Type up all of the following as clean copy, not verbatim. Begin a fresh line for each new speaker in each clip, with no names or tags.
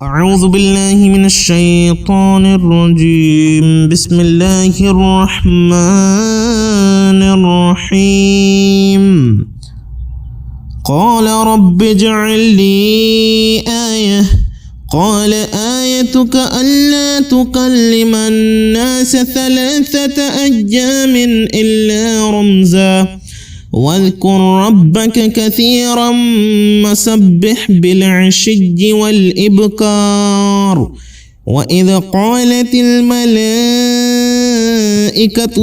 أعوذ بالله من الشيطان الرجيم. بسم الله الرحمن الرحيم. قال رب اجعل لي آية. قال آيتك ألا تكلم الناس 3 أيام إلا رمزا واذكر ربك كثيرا وسبح بالعشي والإبكار. وإذ قالت الملائكة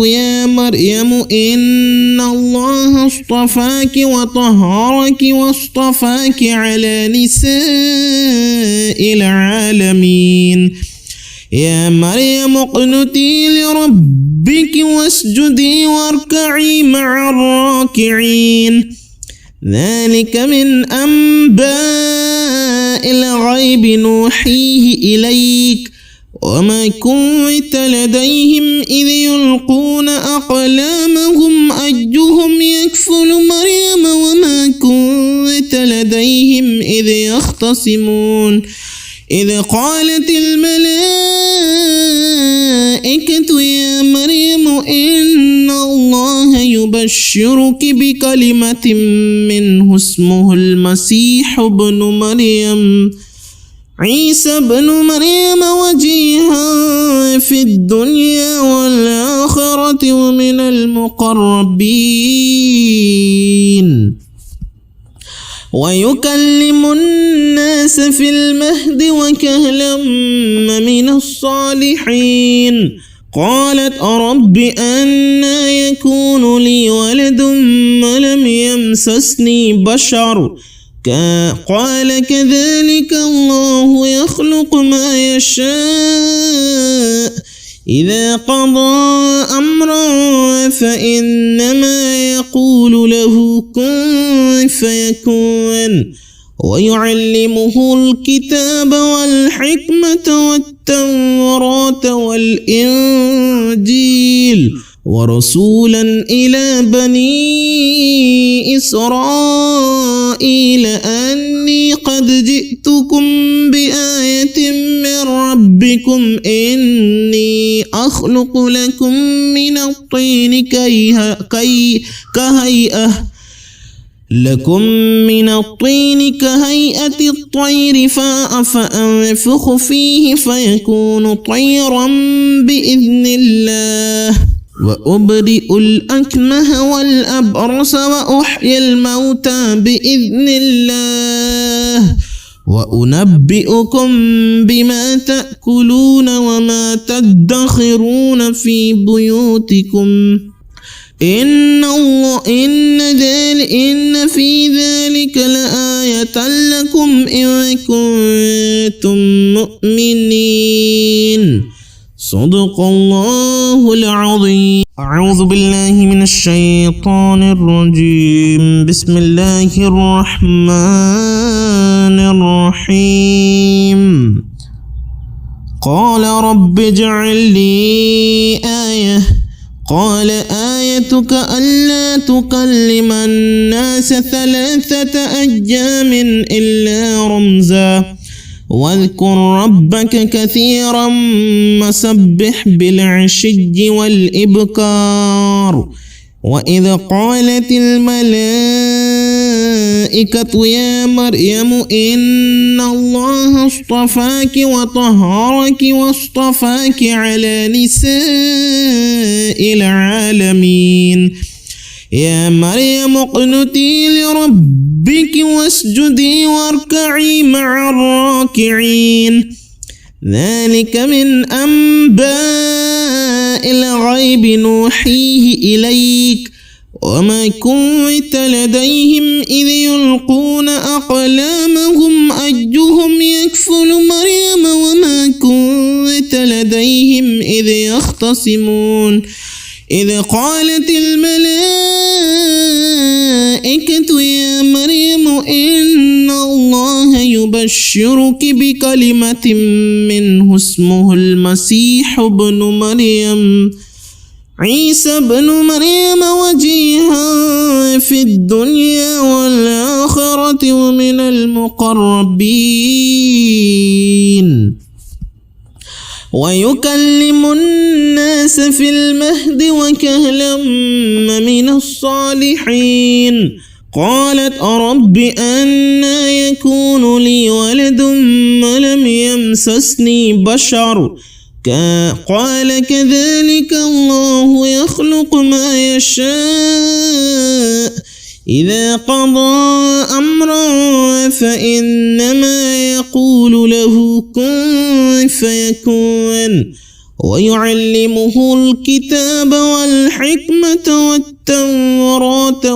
يا مريم إن الله اصطفاك وطهرك واصطفاك على نساء العالمين. يا مريم اقنتي لربك واسجدي واركعي مع الراكعين. ذلك من أنباء الغيب نوحيه إليك وما كنت لديهم إذ يلقون أقلامهم أيهم يكفل مريم وما كنت لديهم إذ يختصمون. إذ قالت الملائكة يا مريم إن الله يبشرك بكلمة منه اسمه المسيح ابن مريم عيسى بن مريم وجيها في الدنيا والآخرة ومن المقربين ويكلم الناس في المهد وكهلا من الصالحين. قالت رب أنى يكون لي ولد ولم يمسسني بشر قال كذلك الله يخلق ما يشاء إذا قضى أمرا فإنما يقول له كن فيكون. ويعلمه الكتاب والحكمة والتوراة والإنجيل ورسولا إلى بني إسرائيل أني قد جئتكم بآية من ربكم إني أخلق لكم من الطين كهيئة الطير فأنفخ فيه فيكون طيرا بإذن الله. وأبرئ الأكمه والأبرص وأحيي الموتى بإذن الله وأنبئكم بما تأكلون وما تدخرون في بيوتكم إن في ذلك لآية لكم إن كنتم مؤمنين. صدق الله العظيم. أعوذ بالله من الشيطان الرجيم. بسم الله الرحمن الرحيم. قال رب اجعل لي آية. قال آيتك ألا تكلم الناس 3 أيام إلا رمزا واذكر ربك كثيرا وسبح بالعشي والإبكار. وإذ قالت الملائكة يا مريم إن الله اصطفاك وطهرك واصطفاك على نساء العالمين. يا مريم اقنتي لربك واسجدي واركعي مع الراكعين. ذلك من أنباء الغيب نوحيه إليك وما كنت لديهم إذ يلقون أقلامهم أيهم يكفل مريم وما كنت لديهم إذ يختصمون. إذ قالت الملائكة يا مريم إن الله يبشرك بكلمة منه اسمه المسيح ابن مريم عيسى ابن مريم وجيها في الدنيا والآخرة ومن المقربين ويكلم الناس في المهد وكهلا من الصالحين. قالت رب أنى يكون لي ولد ولم يمسسني بشر قال كذلك الله يخلق ما يشاء إذا قضى أمرا فإنما يقول له كن فيكون. ويعلمه الكتاب والحكمة والتوراة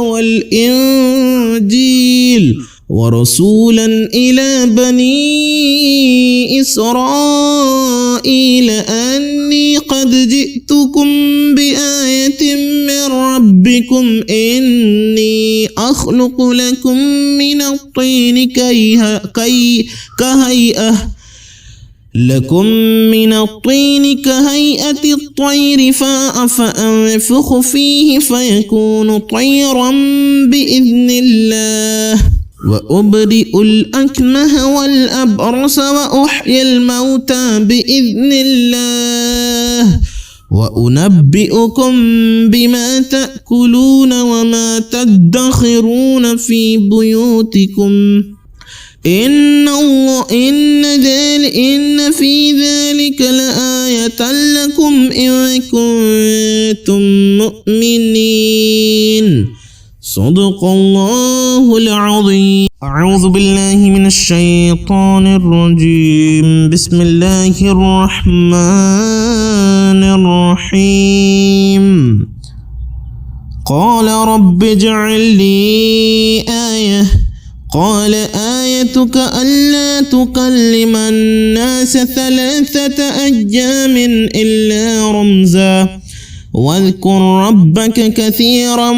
والإنجيل ورسولا إلى بني إسرائيل أني قد جئتكم بآية من ربكم إني أخلق لكم من الطين كهيئة الطير فأنفخ فيه فيكون طيرا بإذن الله وأبرئ الأكمه والأبرص وأحيي الموتى بإذن الله وأنبئكم بما تأكلون وما تدخرون في بيوتكم إن في ذلك لآية لكم إن كنتم مؤمنين. صدق الله العظيم. أعوذ بالله من الشيطان الرجيم. بسم الله الرحمن الرحيم. قال رب اجعل لي آية قال آيتك ألا تكلم الناس 3 أيام إلا رمزا واذكر ربك كثيرا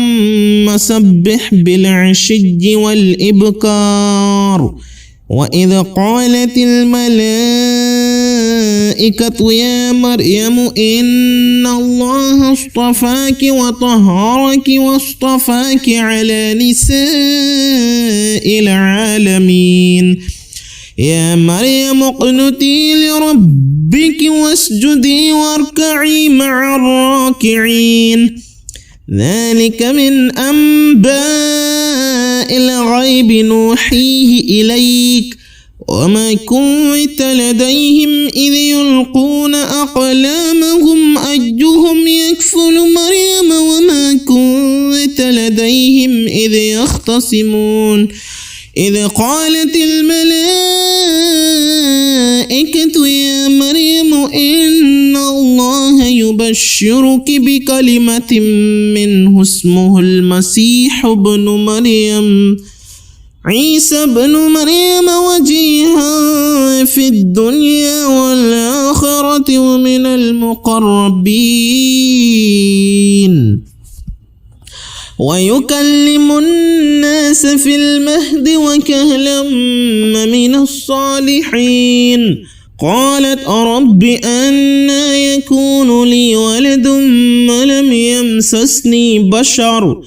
وسبح بالعشي والإبكار. وإذ قالت الملائكة يا مريم إن الله اصطفاك وطهرك واصطفاك على نساء العالمين. يا مريم اقنتي لربك واسجدي واركعي مع الراكعين. ذلك من أنباء الغيب نوحيه إليك وما كنت لديهم إذ يلقون أقلامهم أيهم يكفل مريم وما كنت لديهم إذ يختصمون. إذ قالت الملائكة يا مريم إن الله يبشرك بكلمة منه اسمه المسيح ابن مريم عيسى ابن مريم وجيها في الدنيا والآخرة ومن المقربين ويكلم الناس في المهد وكهلا من الصالحين. قالت رب أنى يكون لي ولد ولم يمسسني بشر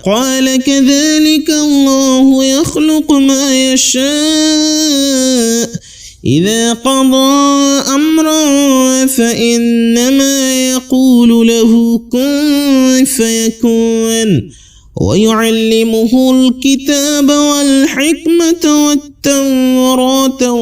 قال كذلك الله يخلق ما يشاء إذا قضى أمرا فإنما يقول له كن فيكون. ويعلمه الكتاب والحكمة والتوراة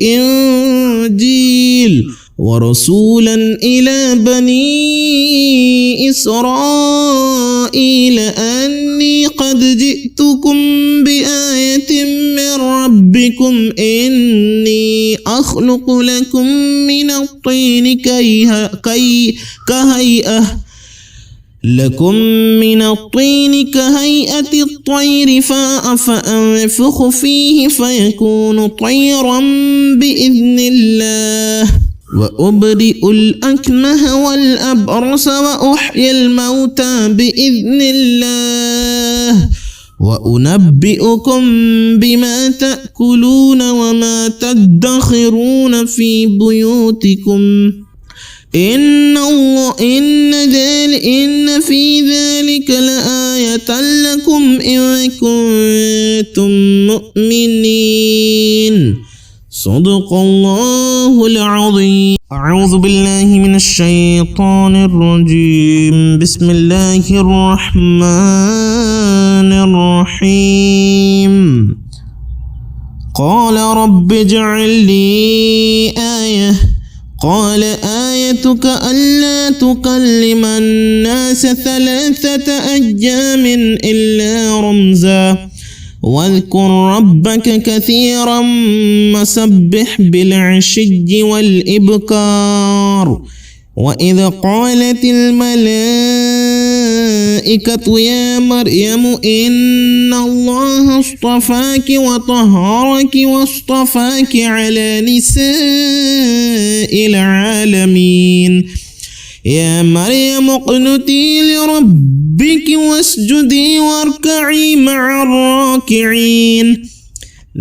والإنجيل ورسولا إلى بني إسرائيل أني قد جئتكم بآية من ربكم إني أخلق لكم من الطين كهيئة الطير فأنفخ فيه فيكون طيرا بإذن الله وأبرئ الأكمه والأبرص وأحيي الموتى بإذن الله وأنبئكم بما تأكلون وما تدخرون في بيوتكم إن في ذلك لآية لكم إن كنتم مؤمنين. صدق الله العظيم. أعوذ بالله من الشيطان الرجيم. بسم الله الرحمن الرحيم. قال رب اجعل لي آية. قال آيتك ألا تكلم الناس 3 أيام إلا رمزا واذكر ربك كثيرا وسبح بالعشي والإبكار. وإذ قالت الملائكة يا مريم إن الله اصطفاك وطهرك واصطفاك على نساء العالمين. يا مريم اقنتي لربك واسجدي واركعي مع الراكعين.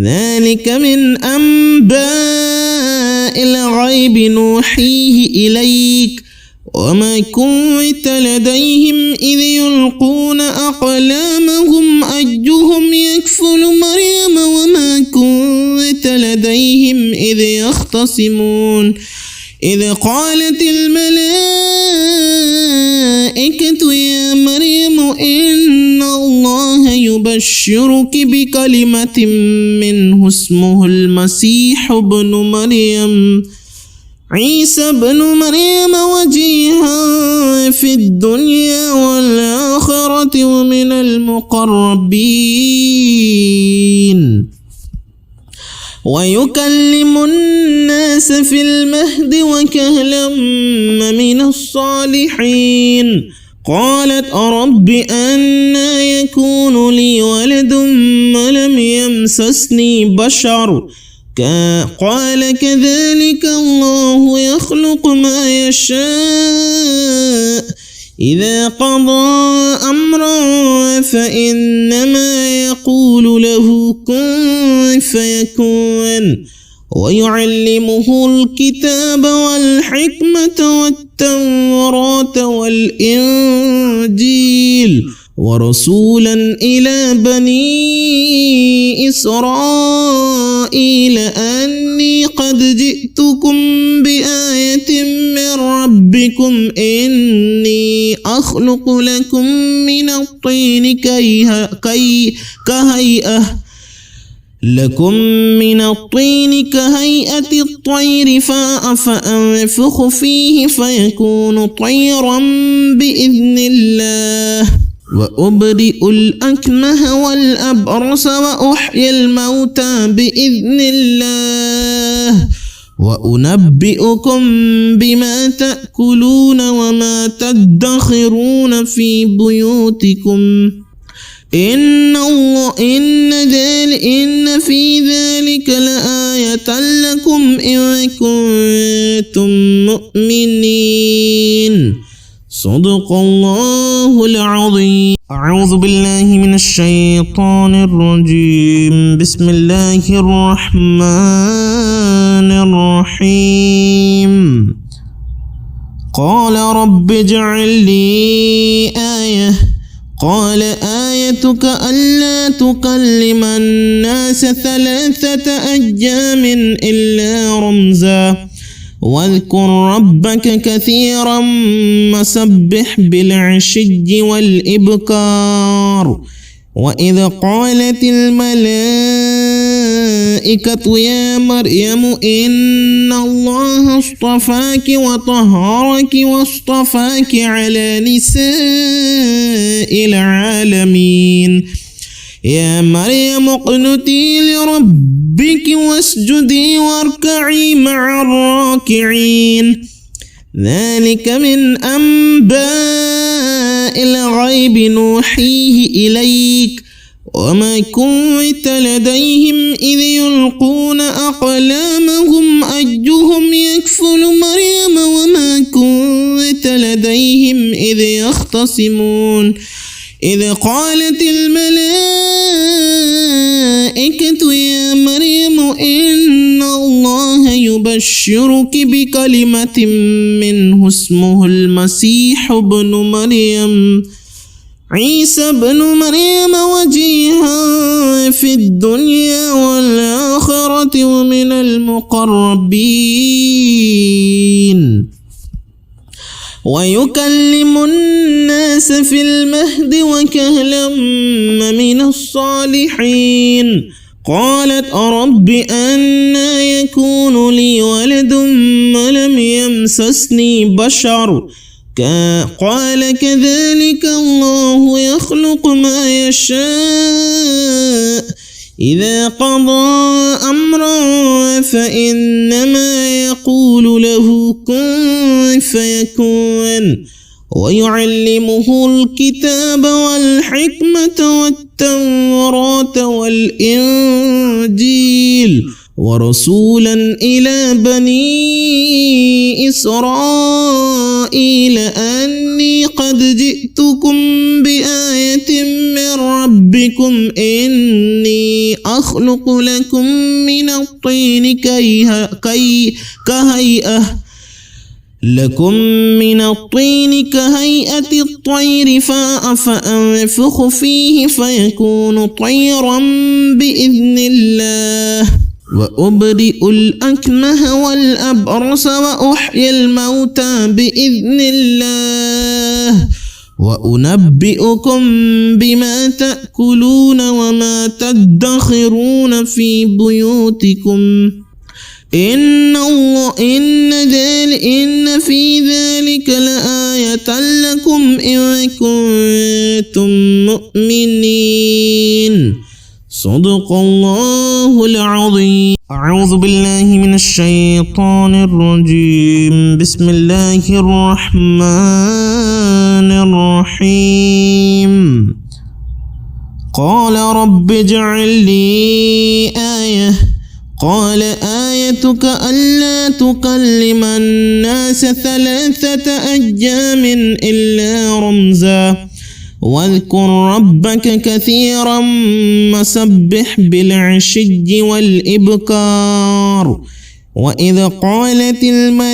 ذلك من أنباء الغيب نوحيه إليك وما كنت لديهم إذ يلقون أقلامهم أيهم يكفل مريم وما كنت لديهم إذ يختصمون. إذ قالت الملائكة يا مريم إن الله يبشرك بكلمة منه اسمه المسيح ابن مريم عيسى بن مريم وجيها في الدنيا والآخرة ومن المقربين ويكلم الناس في المهد وكهلا من الصالحين. قالت رب أنى يكون لي ولد ولم يمسسني بشر قال كذلك الله يخلق ما يشاء إذا قضى أمرا فإنما يقول له كن فيكون. ويعلمه الكتاب والحكمة والتوراة والإنجيل ورسولا إلى بني إسرائيل أني قد جئتكم بآية من ربكم إني أخلق لكم من الطين كهيئة الطير فأنفخ فيه فيكون طيرا بإذن الله. وأبرئ الأكمه والأبرص وأحيي الموتى بإذن الله وأنبئكم بما تأكلون وما تدخرون في بيوتكم إن في ذلك لآية لكم إن كنتم مؤمنين. صدق الله العظيم. أعوذ بالله من الشيطان الرجيم. بسم الله الرحمن الرحيم. قال رب اجعل لي آية. قال آيتك ألا تكلم الناس 3 أيام إلا رمزا واذكر ربك كثيرا وسبح بالعشي والإبكار. وإذ قالت الملائكة يا مريم إن الله اصطفاك وطهرك واصطفاك على نساء العالمين. يا مريم اقنتي لربك واسجدي واركعي مع الراكعين. ذلك من أنباء الغيب نوحيه إليك وما كنت لديهم إذ يلقون أقلامهم أيهم يكفل مريم وما كنت لديهم إذ يختصمون. إذ قالت الملائكة يا مريم إن الله يبشرك بكلمة منه اسمه المسيح ابن مريم عيسى ابن مريم وجيها في الدنيا والآخرة ومن المقربين ويكلم الناس في المهد وكهلا من الصالحين. قالت رب أنى يكون لي ولد ولم يمسسني بشر قال كذلك الله يخلق ما يشاء إذا قضى أمرا فإنما يقول له كن فيكون. ويعلمه الكتاب والحكمة والتوراة والإنجيل ورسولا إلى بني إسرائيل أني قد جئتكم بآية من ربكم إني أخلق لكم من الطين كهيئة الطير فأنفخ فيه فيكون طيرا بإذن الله وأبرئ الأكمه والأبرص وأحيي الموتى بإذن الله وأنبئكم بما تأكلون وما تدخرون في بيوتكم إن في ذلك لآية لكم إن كنتم مؤمنين. صدق الله العظيم. أعوذ بالله من الشيطان الرجيم. بسم الله الرحمن الرحيم. قال رب اجعل لي آية قال آيتك ألا تكلم الناس 3 أيام إلا رمزا واذكر ربك كثيرا وسبح بالعشي والإبكار. وإذ قالت الملائكة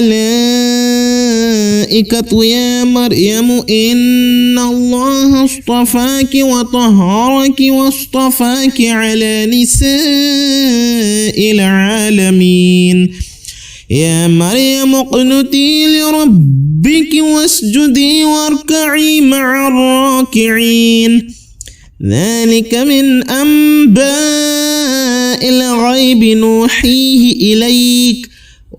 يا مريم إن الله اصطفاك وطهرك واصطفاك على نساء العالمين. يا مريم اقنتي لربك واسجدي واركعي مع الراكعين. ذلك من أنباء الغيب نوحيه إليك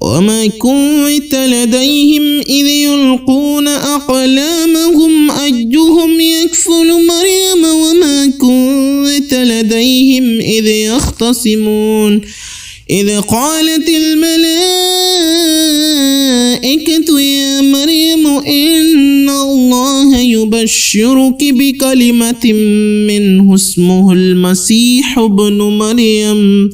وما كنت لديهم إذ يلقون أقلامهم أيهم يكفل مريم وما كنت لديهم إذ يختصمون. إذ قالت الملائكة يا مريم إن الله يبشرك بكلمة منه اسمه المسيح ابن مريم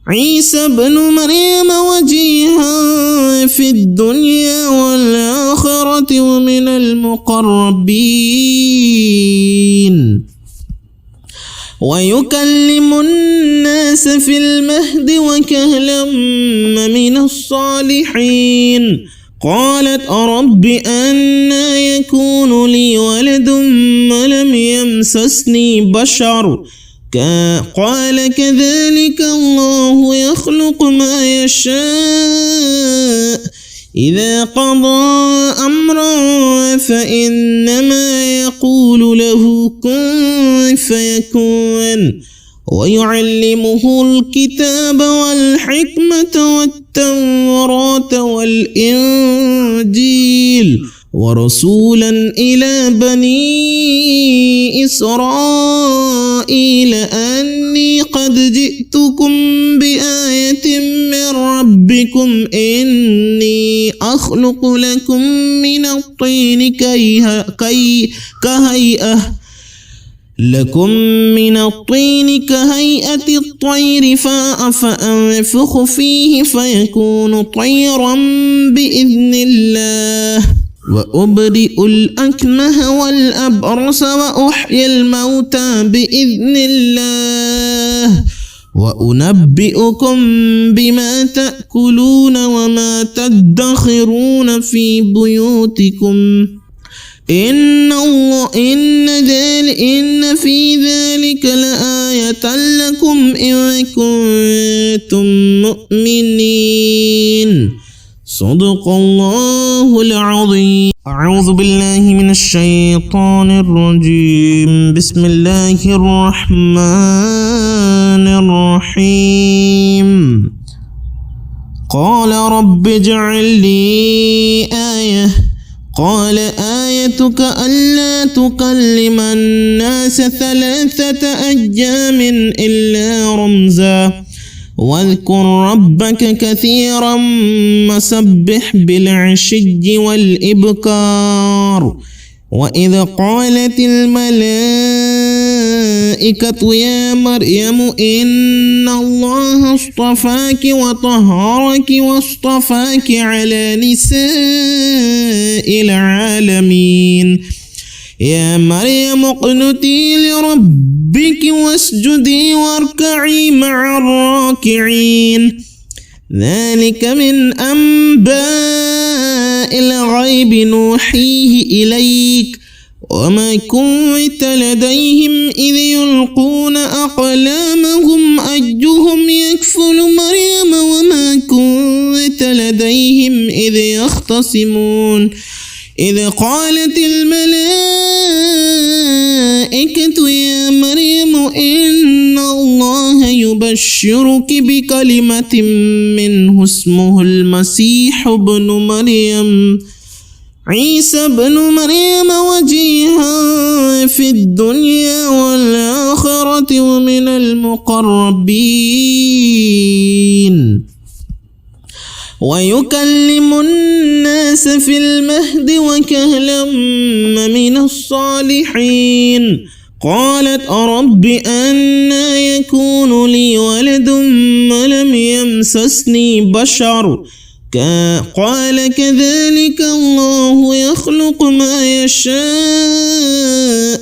عيسى ابن مريم وجيها في الدنيا والآخرة ومن المقربين ويكلم الناس في المهد وكهلا من الصالحين. قالت رب أنى يكون لي ولد ولم يمسسني بشر قال كذلك الله يخلق ما يشاء إذا قضى أمرا فإنما يقول له كن فيكون. ويعلمه الكتاب والحكمة والتوراة والإنجيل ورسولا إلى بني إسرائيل أني قد جئتكم بآية من ربكم إني أخلق لكم من الطين كهيئة الطير فأنفخ فيه فيكون طيرا بإذن الله وأبرئ الأكمه والأبرص وأحيي الموتى بإذن الله وأنبئكم بما تأكلون وما تدخرون في بيوتكم إن في ذلك لآية لكم إن كنتم مؤمنين. صدق الله العظيم. أعوذ بالله من الشيطان الرجيم. بسم الله الرحمن الرحيم. قال رب اجعل لي آية قال آيتك ألا تكلم الناس 3 أيام إلا رمزا واذكر ربك كثيرا وسبح بالعشي والإبكار. وإذ قالت الملائكة يا مريم إن الله اصطفاك وطهرك واصطفاك على نساء العالمين. يا مريم اقنتي لربك واسجدي واركعي مع الراكعين. ذلك من أنباء الغيب نوحيه إليك وما كنت لديهم إذ يلقون أقلامهم أيهم يكفل مريم وما كنت لديهم إذ يختصمون. إذ قالت الملائكة يا مريم إن الله يبشرك بكلمة منه اسمه المسيح ابن مريم عيسى بن مريم وجيها في الدنيا والآخرة ومن المقربين ويكلم الناس في المهد وكهلا من الصالحين. قالت رب أنى يكون لي ولد ولم يمسسني بشر قال كذلك الله يخلق ما يشاء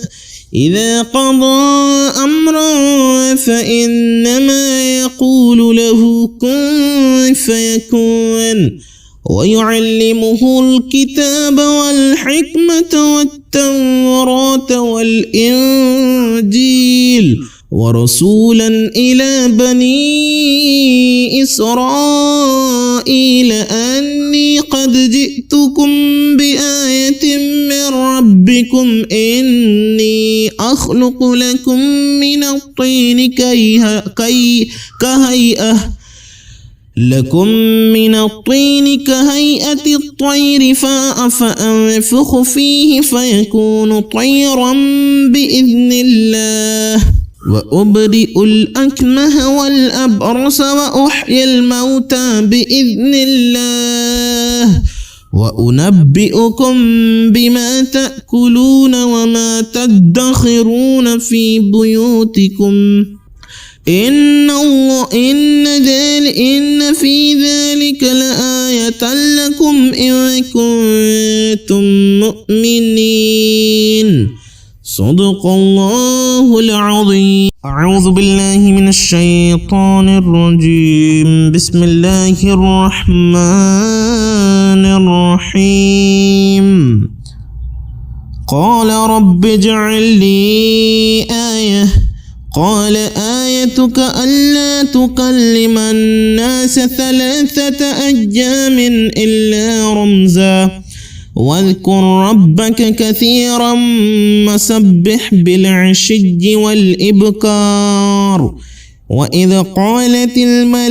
إذا قضى أمرا فإنما يقول له كن فيكون. ويعلمه الكتاب والحكمة والتوراة والإنجيل ورسولا إلى بني إسرائيل أني قد جئتكم بآية من ربكم إني أخلق لكم من الطين كهيئة الطير فأنفخ فيه فيكون طيرا بإذن الله. وأبرئ الأكمه والأبرص وأحيي الموتى بإذن الله. وأنبئكم بما تأكلون وما تدخرون في بيوتكم إن في ذلك لآية لكم إن كنتم مؤمنين. صدق الله العظيم. أعوذ بالله من الشيطان الرجيم. بسم الله الرحمن الرحيم. قال رب اجعل لي آية قال آيتك ألا تكلم الناس 3 أيام إلا رمزا واذكر ربك كثيرا وسبح بالعشي والإبكار. وإذ قالت الملائكة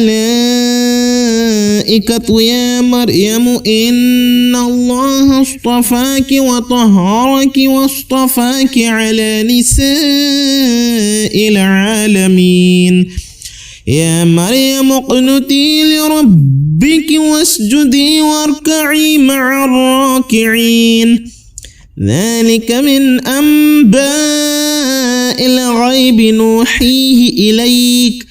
يا مريم إن الله اصطفاك وطهرك واصطفاك على نساء العالمين. يا مريم اقنتي لربك واسجدي واركعي مع الراكعين. ذلك من أنباء الغيب نوحيه إليك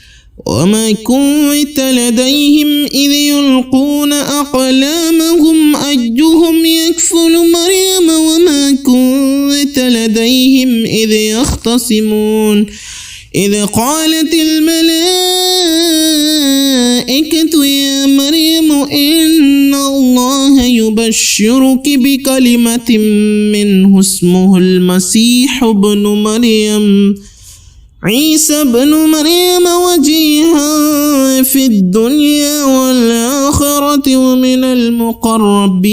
وما كنت لديهم إذ يلقون أقلامهم أيهم يكفل مريم وما كنت لديهم إذ يختصمون. إذ قالت الملائكة الملائكة يا مريم إن الله يبشرك بكلمة منه اسمه المسيح ابن مريم عيسى بن مريم وجيها في الدنيا والآخرة ومن المقربين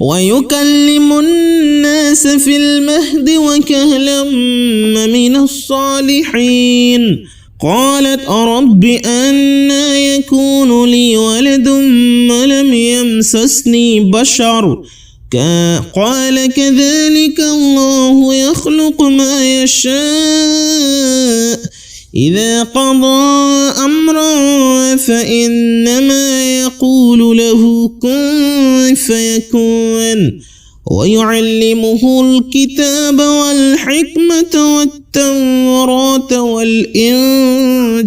ويكلم الناس في المهد وكهلا من الصالحين. قالت رب أنى يكون لي ولد ولم يمسسني بشر قال كذلك الله يخلق ما يشاء إذا قضى أمرا فإنما يقول له كن فيكون. ويعلمه الكتاب والحكمة والتوراة والإنجيل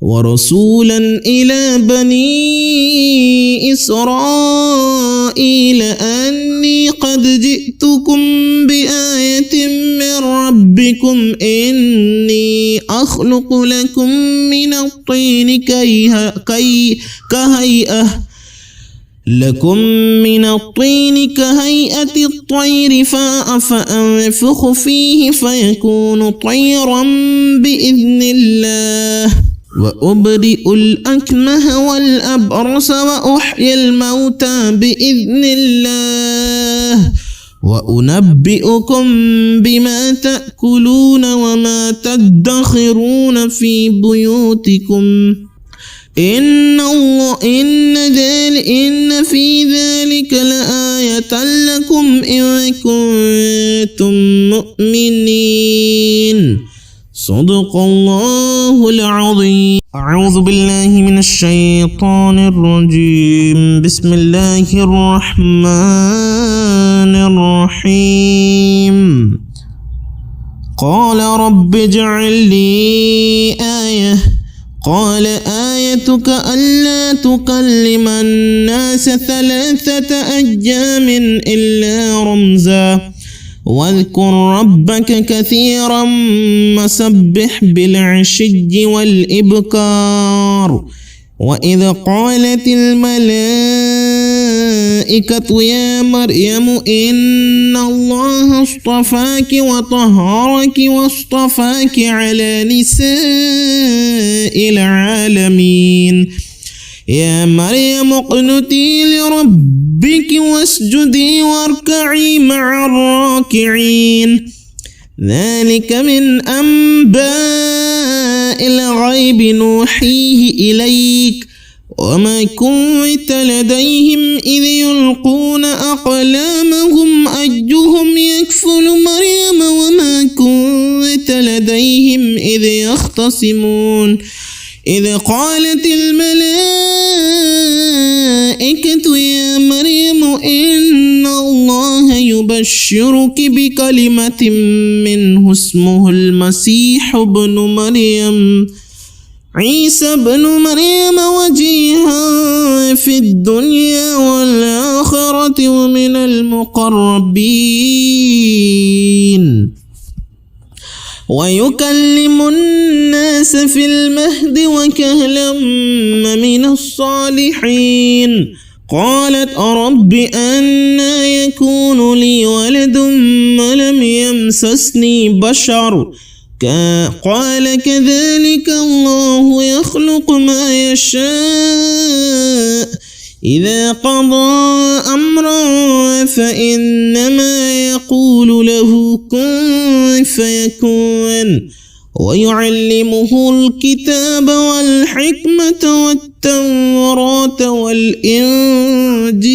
ورسولا إلى بني إسرائيل أني قد جئتكم بآية من ربكم إني أخلق لكم من الطين كهيئة الطير فأنفخ فيه فيكون طيرا بإذن الله وأبرئ الأكمه والأبرص وأحيي الموتى بإذن الله وأنبئكم بما تأكلون وما تدخرون في بيوتكم إن في ذلك لآية لكم إن كنتم مؤمنين. صدق الله العظيم. أعوذ بالله من الشيطان الرجيم. بسم الله الرحمن الرحيم. قال رب اجعل لي آية قال آيتك ألا تكلم الناس 3 أيام إلا رمزا واذكر ربك كثيرا وسبح بالعشي والإبكار. وإذ قالت الملائكة يا مريم إن الله اصطفاك وطهرك واصطفاك على نساء العالمين. يا مريم اقنتي لربك واسجدي واركعي مع الراكعين. ذلك من أنباء الغيب نوحيه إليك وما كنت لديهم إذ يلقون أقلامهم أيهم يكفل مريم وما كنت لديهم إذ يختصمون. إذ قالت الملائكة يا مريم إن الله يبشرك بكلمة منه اسمه المسيح ابن مريم عيسى بن مريم وجيها في الدنيا والآخرة ومن المقربين ويكلم الناس في المهد وكهلا من الصالحين. قالت رب أنى يكون لي ولد ولم يمسسني بشر قال كذلك الله يخلق ما يشاء إذا قضى أمرا فإنما يقول له كن فيكون. ويعلمه الكتاب والحكمة والتوراة والإنجيل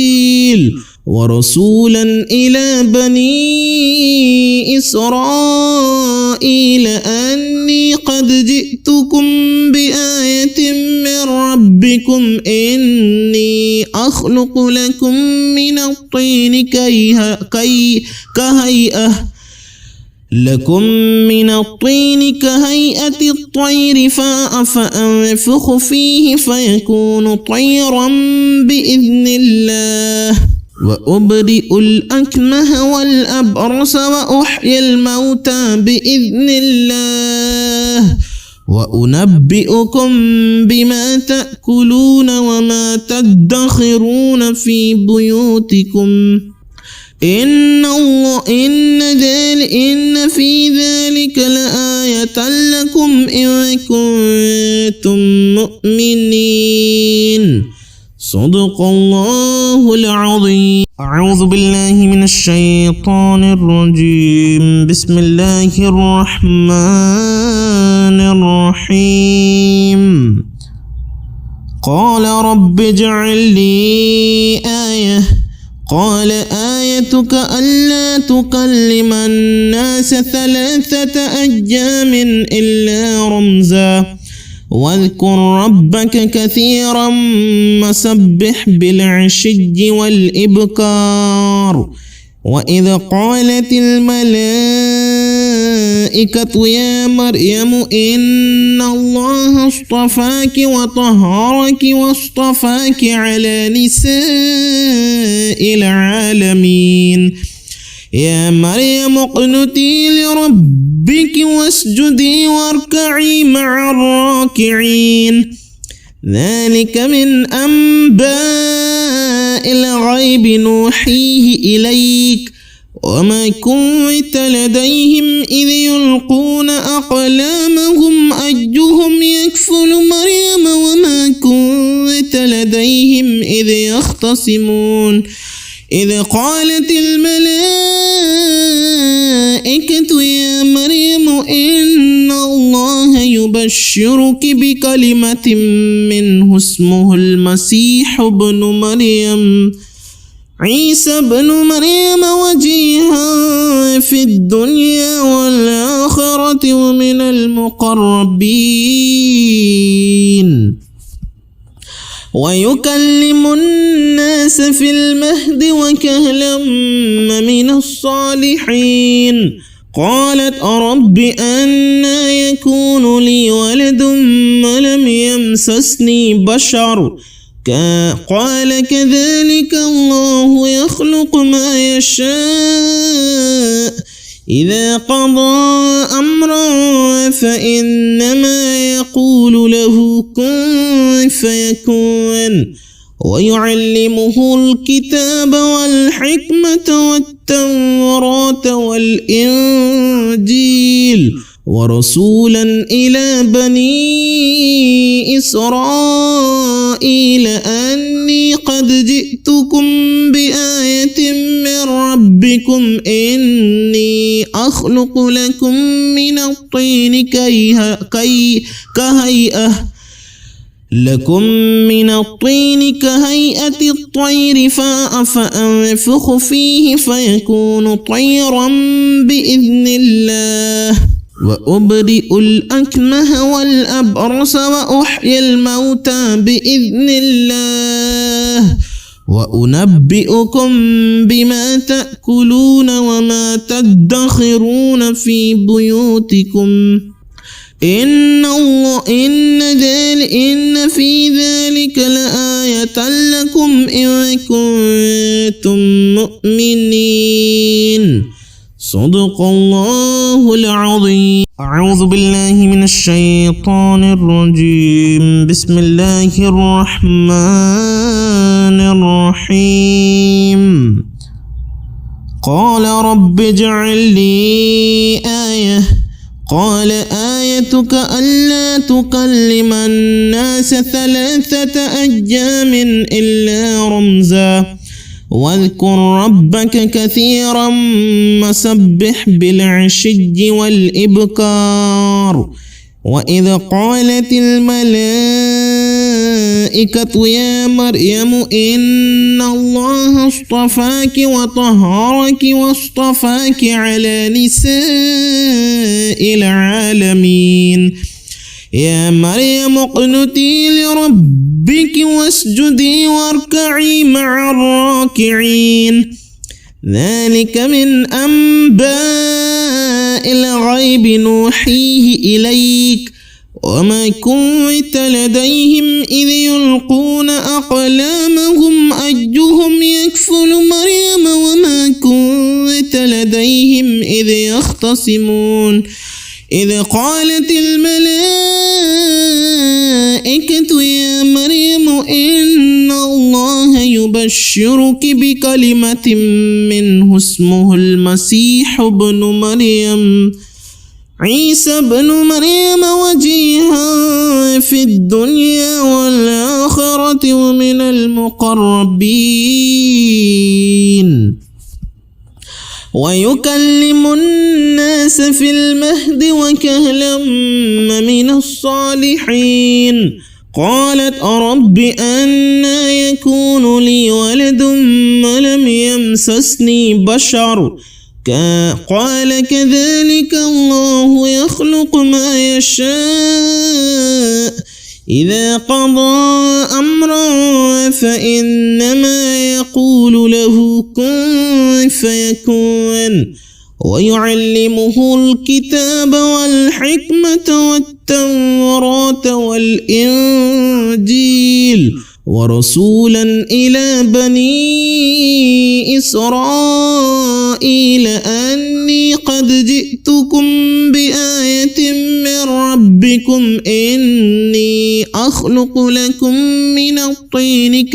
ورسولا إلى بني إسرائيل أني قد جئتكم بآية من ربكم إني أخلق لكم من الطين كهيئة الطير فأنفخ فيه فيكون طيرا بإذن الله وأبرئ الأكمه والأبرص وأحيي الموتى بإذن الله وأنبئكم بما تأكلون وما تدخرون في بيوتكم إن في ذلك لآية لكم إن كنتم مؤمنين. صدق الله العظيم. أعوذ بالله من الشيطان الرجيم. بسم الله الرحمن الرحيم. قال رب اجعل لي آية قال آيتك ألا تكلم الناس 3 أيام إلا رمزا واذكر ربك كثيرا وسبح بالعشي والإبكار. وإذ قالت الملائكة يا مريم إن الله اصطفاك وطهرك واصطفاك على نساء العالمين. يا مريم اقنتي لربك واسجدي واركعي مع الراكعين. ذلك من أنباء الغيب نوحيه إليك وما كنت لديهم إذ يلقون أقلامهم أيهم يكفل مريم وما كنت لديهم إذ يختصمون. إذ قالت الملائكة يا مريم إن الله يبشرك بكلمة منه اسمه المسيح ابن مريم عيسى بن مريم وجيها في الدنيا والآخرة ومن المقربين ويكلم الناس في المهد وكهلا من الصالحين. قالت رب أنى يكون لي ولد ولم يمسسني بشر قال كذلك الله يخلق ما يشاء إذا قضى أمرا فإنما يقول له كن فيكون. ويعلمه الكتاب والحكمة والتوراة والإنجيل ورسولا إلى بني إسرائيل أني قد جئتكم بآية من ربكم إني أخلق لكم من الطين كهيئة الطير فأنفخ فيه فيكون طيرا بإذن الله. وأبرئ الأكمه والأبرص وأحيي الموتى بإذن الله. وأنبئكم بما تأكلون وما تدخرون في بيوتكم إن في ذلك لآية لكم إن كنتم مؤمنين. صدق الله العظيم. أعوذ بالله من الشيطان الرجيم. بسم الله الرحمن الرحيم. قال رب اجعل لي آية قال آيتك ألا تكلم الناس 3 أيام إلا رمزا واذكر ربك كثيرا وسبح بالعشي والإبكار. وإذ قالت الملائكة يا مريم إن الله اصطفاك وطهرك واصطفاك على نساء العالمين. يا مريم اقنتي لربك واسجدي واركعي مع الراكعين. ذلك من أنباء الغيب نوحيه إليك وما كنت لديهم إذ يلقون أقلامهم أيهم يكفل مريم وما كنت لديهم إذ يختصمون. إذ قالت الملائكة يا مريم إن الله يبشرك بكلمة منه اسمه المسيح ابن مريم عيسى بن مريم وجيها في الدنيا والآخرة ومن المقربين ويكلم الناس في المهد وكهلا من الصالحين. قالت رب أنى يكون لي ولد ولم يمسسني بشر قال كذلك الله يخلق ما يشاء إذا قضى أمرا فإنما يقول له كن فيكون. ويعلمه الكتاب والحكمة والتوراة والإنجيل ورسولا إلى بني إسرائيل أني قد جئتكم بآية من ربكم إني أخلق لكم من الطين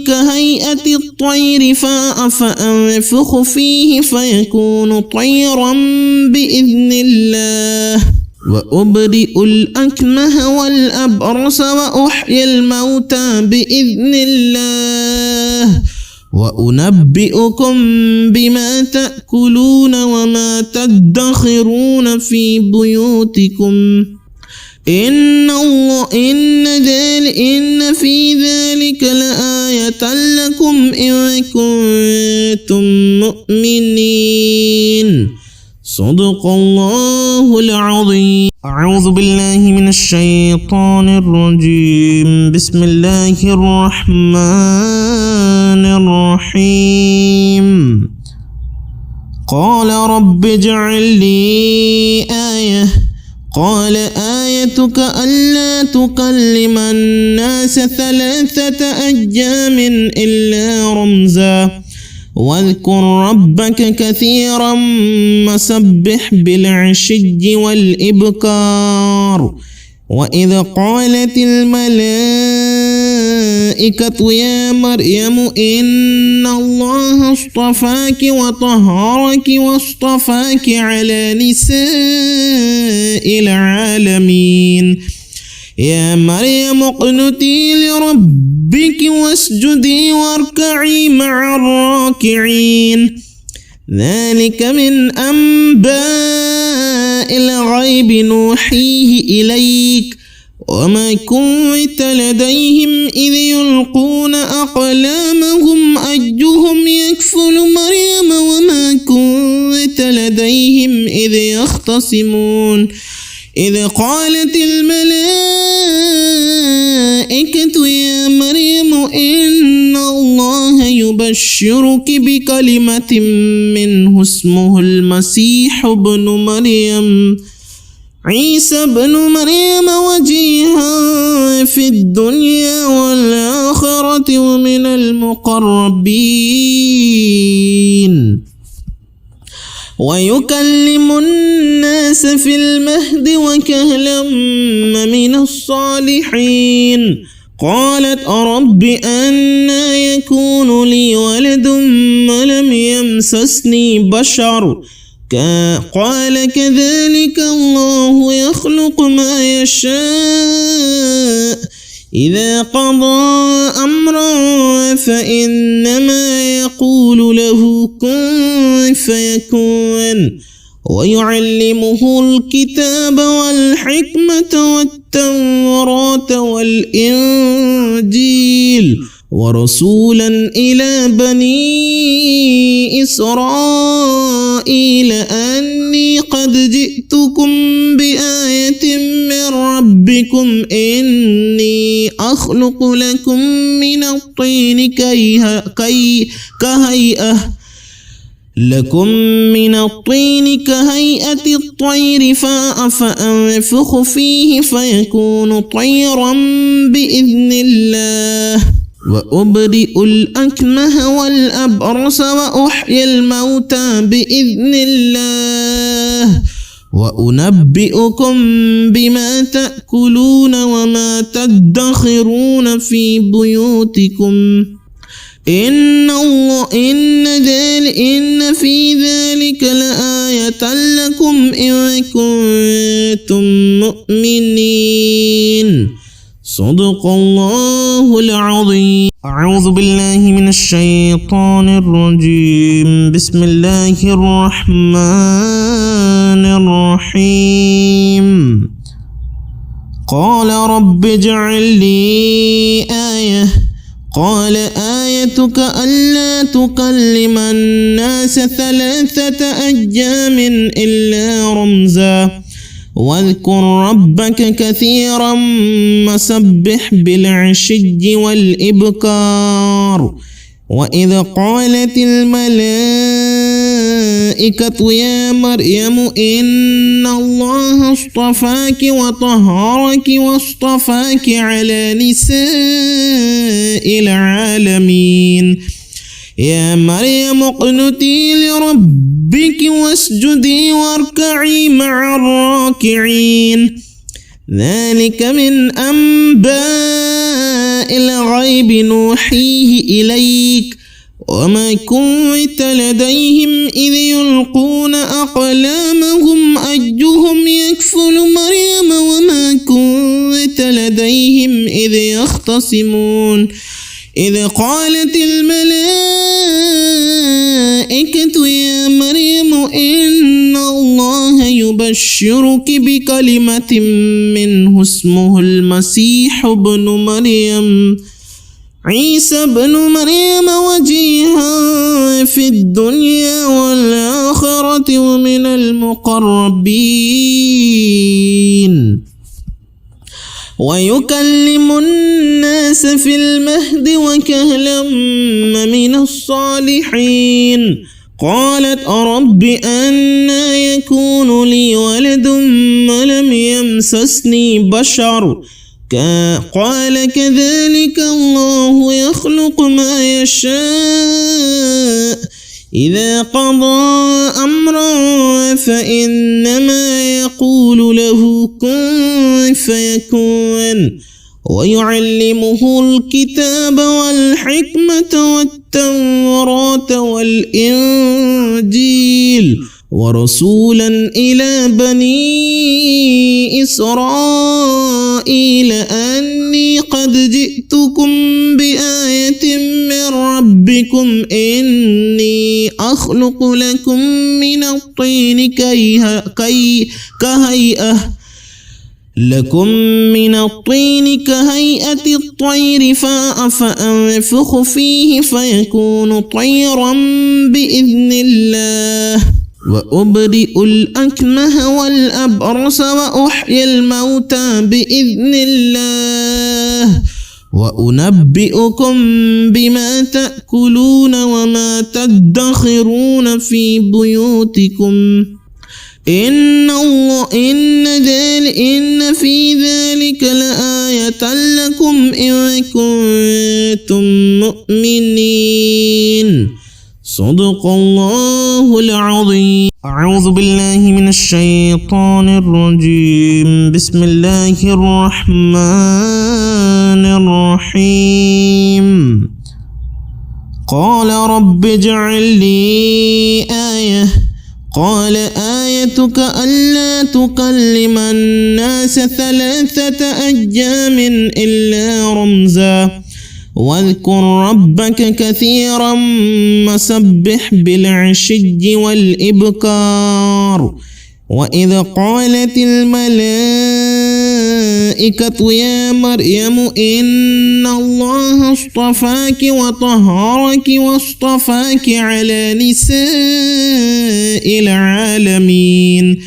كهيئة الطير فأنفخ فيه فيكون طيرا بإذن الله وأبرئ الأكمه والأبرص وأحيي الموتى بإذن الله وأنبئكم بما تأكلون وما تدخرون في بيوتكم إن في ذلك لآية لكم إن كنتم مؤمنين. صدق الله العظيم. أعوذ بالله من الشيطان الرجيم. بسم الله الرحمن الرحيم. قال رب اجعل لي آية قال آيتك ألا تكلم الناس 3 أيام إلا رمزا واذكر ربك كثيرا وسبح بالعشي والإبكار. وإذ قالت الملائكة يا مريم إن الله اصطفاك وطهرك واصطفاك على نساء العالمين. يا مريم اقنتي لربك واسجدي واركعي مع الراكعين. ذلك من أنباء الغيب نوحيه إليك وما كنت لديهم إذ يلقون أقلامهم أيهم يكفل مريم وما كنت لديهم إذ يختصمون. إذ قالت الملائكة يا مريم إن الله يبشرك بكلمة منه اسمه المسيح ابن مريم عيسى بن مريم وجيها في الدنيا والآخرة ومن المقربين ويكلم الناس في المهد وكهلا من الصالحين. قالت رب أنى يكون لي ولد ولم يمسسني بشر قال كذلك الله يخلق ما يشاء إذا قضى أمرا فإنما يقول له كن فيكون. ويعلمه الكتاب والحكمة والتوراة والإنجيل ورسولا إلى بني إسرائيل أني قد جئتكم بآية من ربكم إني أخلق لكم من الطين كهيئة الطير فأنفخ فيه فيكون طيرا بإذن الله وأبرئ الأكمه والأبرص وأحيي الموتى بإذن الله وأنبئكم بما تأكلون وما تدخرون في بيوتكم إن في ذلك لآية لكم إن كنتم مؤمنين. صدق الله العظيم. أعوذ بالله من الشيطان الرجيم. بسم الله الرحمن الرحيم. قال رب اجعل لي آية قال آيتك ألا تكلم الناس 3 أيام إلا رمزا واذكر ربك كثيرا وسبح بالعشي والإبكار. وإذ قالت الملائكة يا مريم إن الله اصطفاك وطهرك واصطفاك على نساء العالمين. يا مريم اقنتي لربك واسجدي واركعي مع الراكعين. ذلك من أنباء الغيب نوحيه إليك وما كنت لديهم إذ يلقون أقلامهم أيهم يكفل مريم وما كنت لديهم إذ يختصمون. إذ قالت الملائكة يا مريم إن الله يبشرك بكلمة منه اسمه المسيح ابن مريم عيسى بن مريم وجيها في الدنيا والآخرة ومن المقربين ويكلم الناس في المهد وكهلا من الصالحين. قالت رب أنى يكون لي ولد ولم يمسسني بشر قال كذلك الله يخلق ما يشاء إذا قضى أمرا فإنما يقول له كن فيكون. ويعلمه الكتاب والحكمة والتوراة والإنجيل ورسولا إلى بني إسرائيل أني قد جئتكم بآية من ربكم إني أخلق لكم من الطين كهيئة الطير فأنفخ فيه فيكون طيرا بإذن الله وأبرئ الأكمه والأبرص وأحيي الموتى بإذن الله وأنبئكم بما تأكلون وما تدخرون في بيوتكم إن في ذلك لآية لكم إن كنتم مؤمنين. صدق الله العظيم. أعوذ بالله من الشيطان الرجيم. بسم الله الرحمن الرحيم. قال رب اجعل لي آية قال آيتك ألا تكلم الناس 3 أيام إلا رمزا واذكر ربك كثيرا وسبح بالعشي والإبكار. وإذ قالت الملائكة يا مريم إن الله اصطفاك وطهرك واصطفاك على نساء العالمين.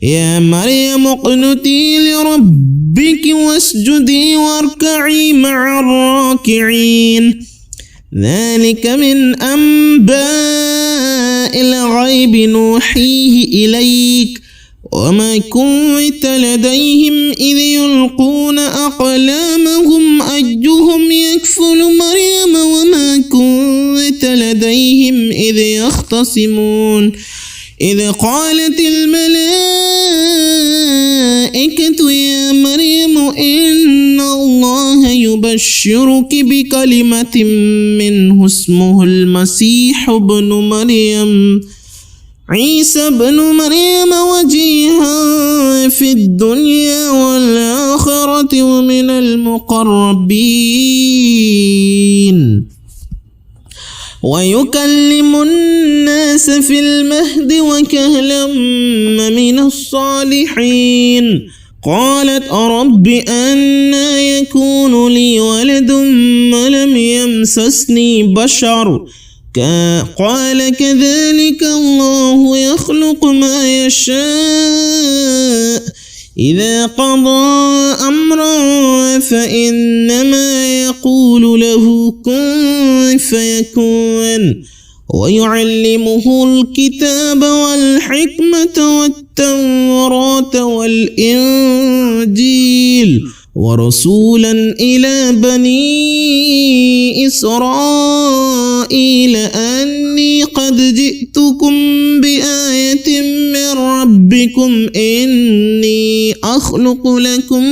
يا مريم اقنتي لربك واسجدي واركعي مع الراكعين. ذلك من أنباء الغيب نوحيه إليك وما كنت لديهم إذ يلقون أقلامهم أيهم يكفل مريم وما كنت لديهم إذ يختصمون إذ قالت الملائكة يا مريم إن الله يبشرك بكلمة منه اسمه المسيح ابن مريم عيسى ابن مريم وجيها في الدنيا والآخرة ومن المقربين ويكلم الناس في المهد وكهلا من الصالحين قالت رب أنى يكون لي ولد ولم يمسسني بشر قال كذلك الله يخلق ما يشاء إذا قضى أمرا فإنما يقول له كن فيكون ويعلمه الكتاب والحكمة والتوراة والإنجيل ورسولا إلى بني إسرائيل أني قد جئتكم بآية من ربكم إني أخلق لكم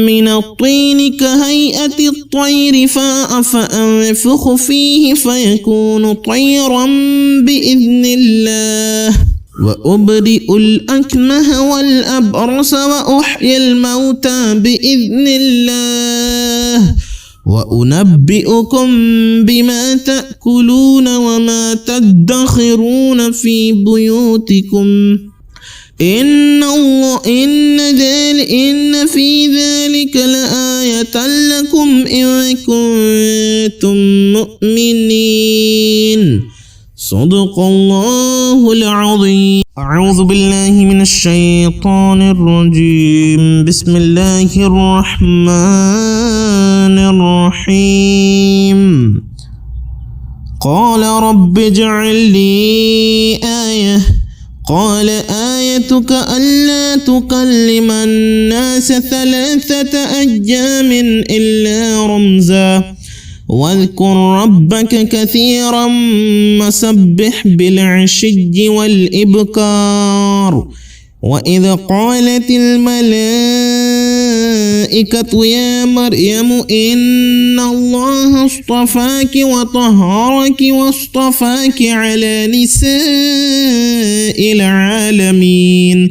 من الطين كهيئة الطير فأنفخ فيه فيكون طيرا بإذن الله وأبرئ الأكمه والأبرص وأحيي الموتى بإذن الله وأنبئكم بما تأكلون وما تدخرون في بيوتكم إن في ذلك لآية لكم إن كنتم مؤمنين صدق الله العظيم. أعوذ بالله من الشيطان الرجيم. بسم الله الرحمن الرحيم. قال رب اجعل لي آية قال آيتك ألا تكلم الناس 3 أيام إلا رمزا واذكر ربك كثيرا وسبح بالعشي والإبكار وإذ قالت الملائكة يا مريم إن الله اصطفاك وطهرك واصطفاك على نساء العالمين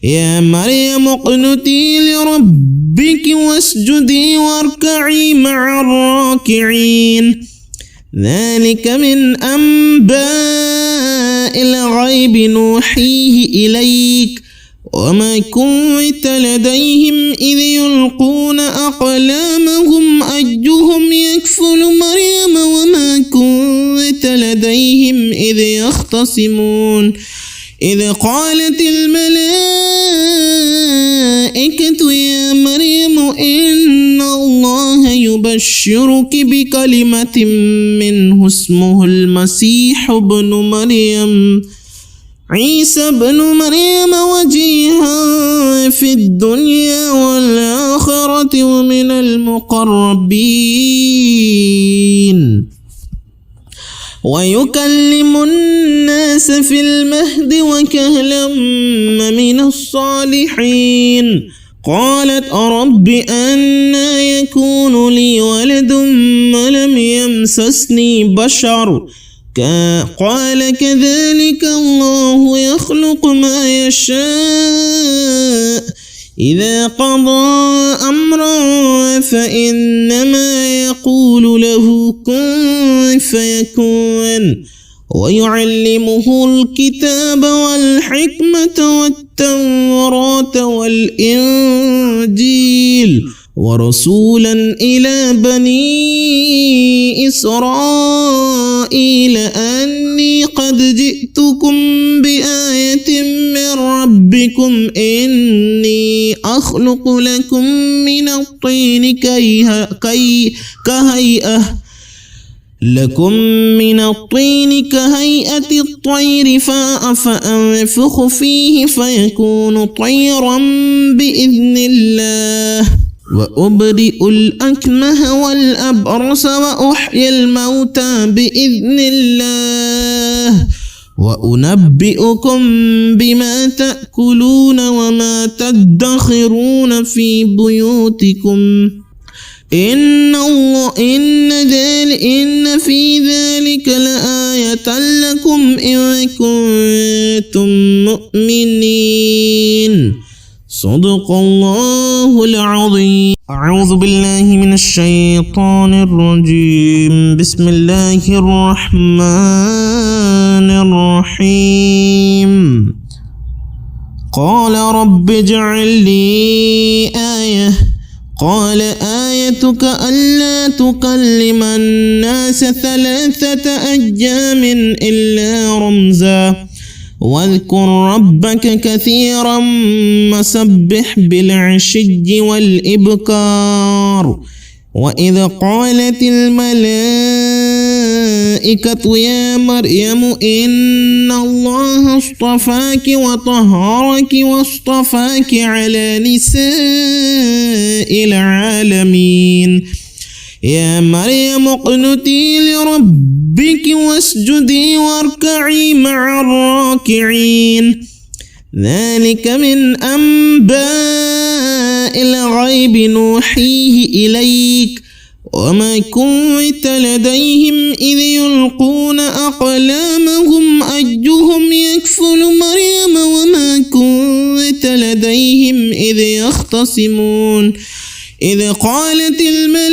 يا مريم اقنتي لربك واسجدي واركعي مع الراكعين ذلك من أنباء الغيب نوحيه إليك وما كنت لديهم إذ يلقون أقلامهم أيهم يكفل مريم وما كنت لديهم إذ يختصمون إذ قالت الملائكة يا مريم إن الله يبشرك بكلمة منه اسمه المسيح ابن مريم عيسى ابن مريم وجيها في الدنيا والآخرة ومن المقربين ويكلم الناس في المهد وكهلا من الصالحين قالت رب أنى يكون لي ولد ولم يمسسني بشر قال كذلك الله يخلق ما يشاء إذا قضى أمرا فإنما يقول له كن فيكون ويعلمه الكتاب والحكمة والتوراة والإنجيل ورسولا إلى بني إسرائيل أني قد جئتكم بآية من ربكم إني أخلق لكم من الطين لكم من الطين كهيئة الطير فأنفخ فيه فيكون طيرا بإذن الله وأبرئ الأكمه والأبرص وأحيي الموتى بإذن الله وأنبئكم بما تأكلون وما تدخرون في بيوتكم إن في ذلك لآية لكم إن كنتم مؤمنين. صدق الله العظيم. أعوذ بالله من الشيطان الرجيم. بسم الله الرحمن الرحيم. قال رب اجعل لي آية قال آيتك ألا تكلم الناس 3 أيام إلا رمزا واذكر ربك كثيرا وسبح بالعشي والإبكار. وإذ قالت الملائكة يا مريم إن الله اصطفاك وطهرك واصطفاك على نساء العالمين. يا مريم اقنتي لربك واسجدي واركعي مع الراكعين. ذلك من أنباء الغيب نوحيه إليك وما كنت لديهم إذ يلقون أقلامهم أيهم يكفل مريم وما كنت لديهم إذ يختصمون. إذ قالت الملائكة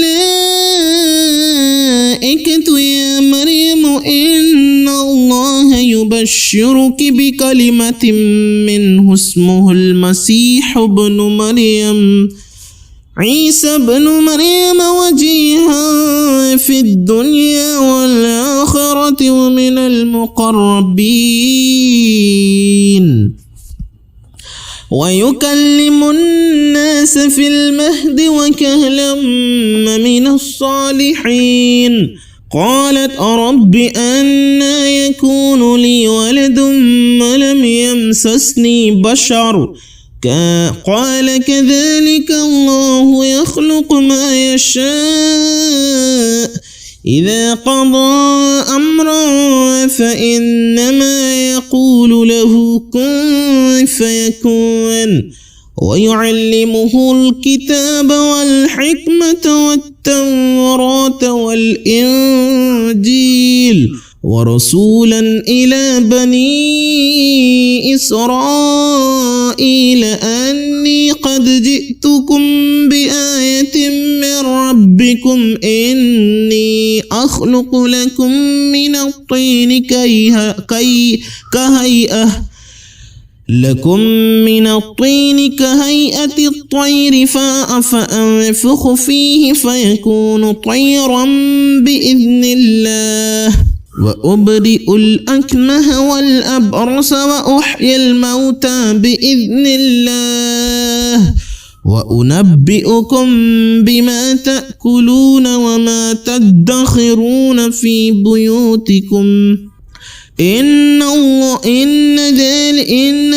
يا مريم إن الله يبشرك بكلمة منه اسمه المسيح ابن مريم عيسى بن مريم وجيها في الدنيا والآخرة ومن المقربين ويكلم الناس في المهد وكهلا من الصالحين. قالت رب أنى يكون لي ولد ولم يمسسني بشر قال كذلك الله يخلق ما يشاء إذا قضى أمرا فإنما يقول له كن فيكون. ويعلمه الكتاب والحكمة والتوراة والإنجيل ورسولا إلى بني إسرائيل أني قد جئتكم بآية من ربكم إني أخلق لكم من الطين كهيئة الطير فأنفخ فيه فيكون طيرا بإذن الله وأبرئ الأكمه والأبرص وأحيي الموتى بإذن الله وأنبئكم بما تأكلون وما تدخرون في بيوتكم إن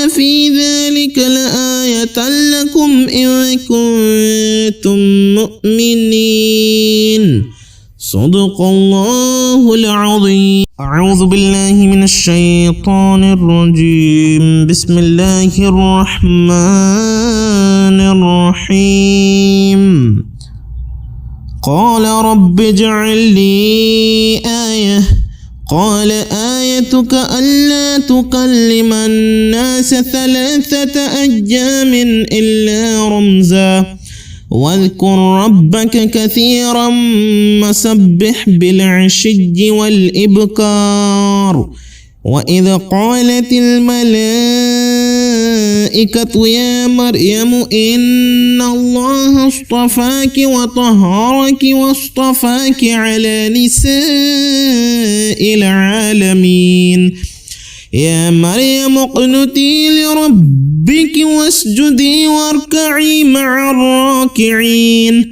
في ذلك لآية لكم إن كنتم مؤمنين. صدق الله العظيم. أعوذ بالله من الشيطان الرجيم. بسم الله الرحمن الرحيم. قال رب اجعل لي آية قال آيتك ألا تكلم الناس 3 أيام إلا رمزا واذكر ربك كثيرا وسبح بالعشي والإبكار. وإذ قالت الملائكة يا مريم إن الله اصطفاك وطهرك واصطفاك على نساء العالمين. يا مريم اقنتي لربك واسجدي واركعي مع الراكعين.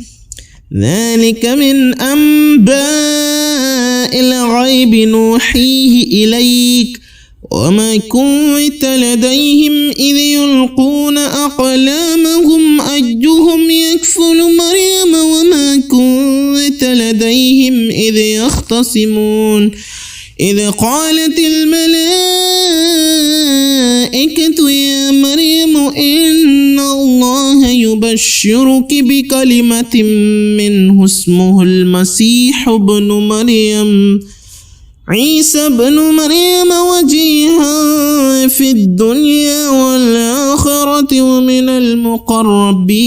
ذلك من أنباء الغيب نوحيه إليك وما كنت لديهم إذ يلقون أقلامهم أيهم يكفل مريم وما كنت لديهم إذ يختصمون إذ قالت الملائكة يا مريم إن الله يبشرك بكلمة منه اسمه المسيح ابن مريم عيسى بن مريم وجيها في الدنيا والآخرة ومن المقربين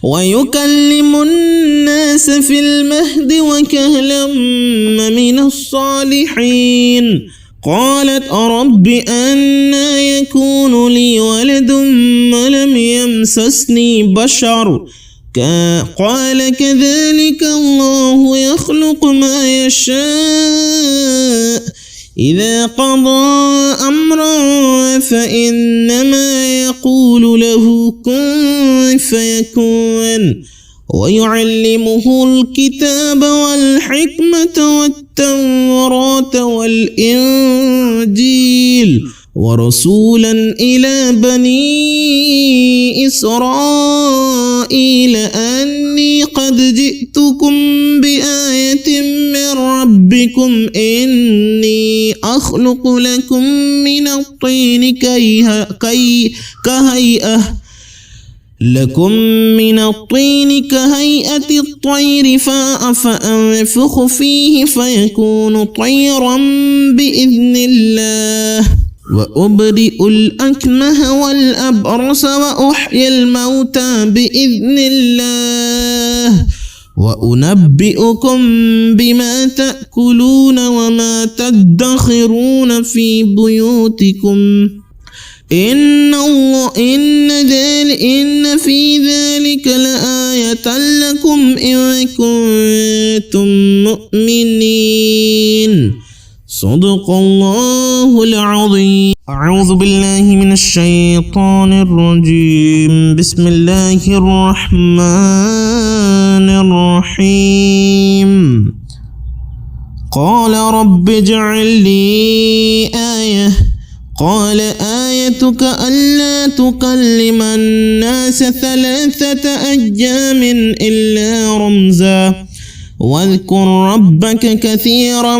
ويكلم الناس في المهد وكهلا من الصالحين قالت رب أنى يكون لي ولد ولم يمسسني بشر قال كذلك الله يخلق ما يشاء إذا قضى أمرا فإنما يقول له كن فيكون ويعلمه الكتاب والحكمة والتوراة والإنجيل ورسولا إلى بني إسرائيل أني قد جئتكم بآية من ربكم إني أخلق لكم من الطين كهيئة الطير فأنفخ فيه فيكون طيرا بإذن الله وأبرئ الأكمه والأبرص وأحيي الموتى بإذن الله وأنبئكم بما تأكلون وما تدخرون في بيوتكم إن في ذلك لآية لكم إن كنتم مؤمنين صدق الله العظيم. أعوذ بالله من الشيطان الرجيم. بسم الله الرحمن الرحيم. قال رب اجعل لي آية قال آيتك ألا تكلم الناس 3 أيام إلا رمزا واذكر ربك كثيرا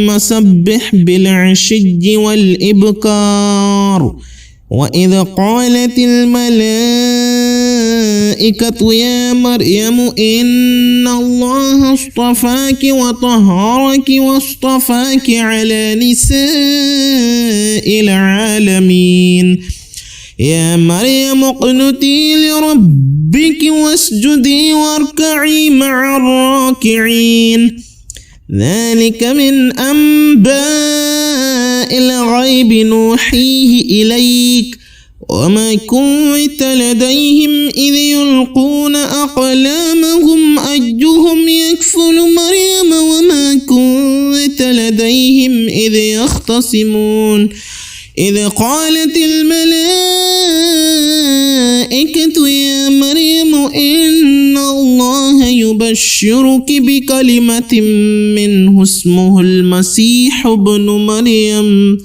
وسبح بالعشي والإبكار وإذ قالت الملائكة يا مريم إن الله اصطفاك وطهرك واصطفاك على نساء العالمين يا مريم اقنتي لربك واسجدي واركعي مع الراكعين ذلك من أنباء الغيب نوحيه إليك وما كنت لديهم إذ يلقون أقلامهم أيهم يكفل مريم وما كنت لديهم إذ يختصمون إذ قالت الملائكة يا مريم إن الله يبشرك بكلمة منه اسمه المسيح ابن مريم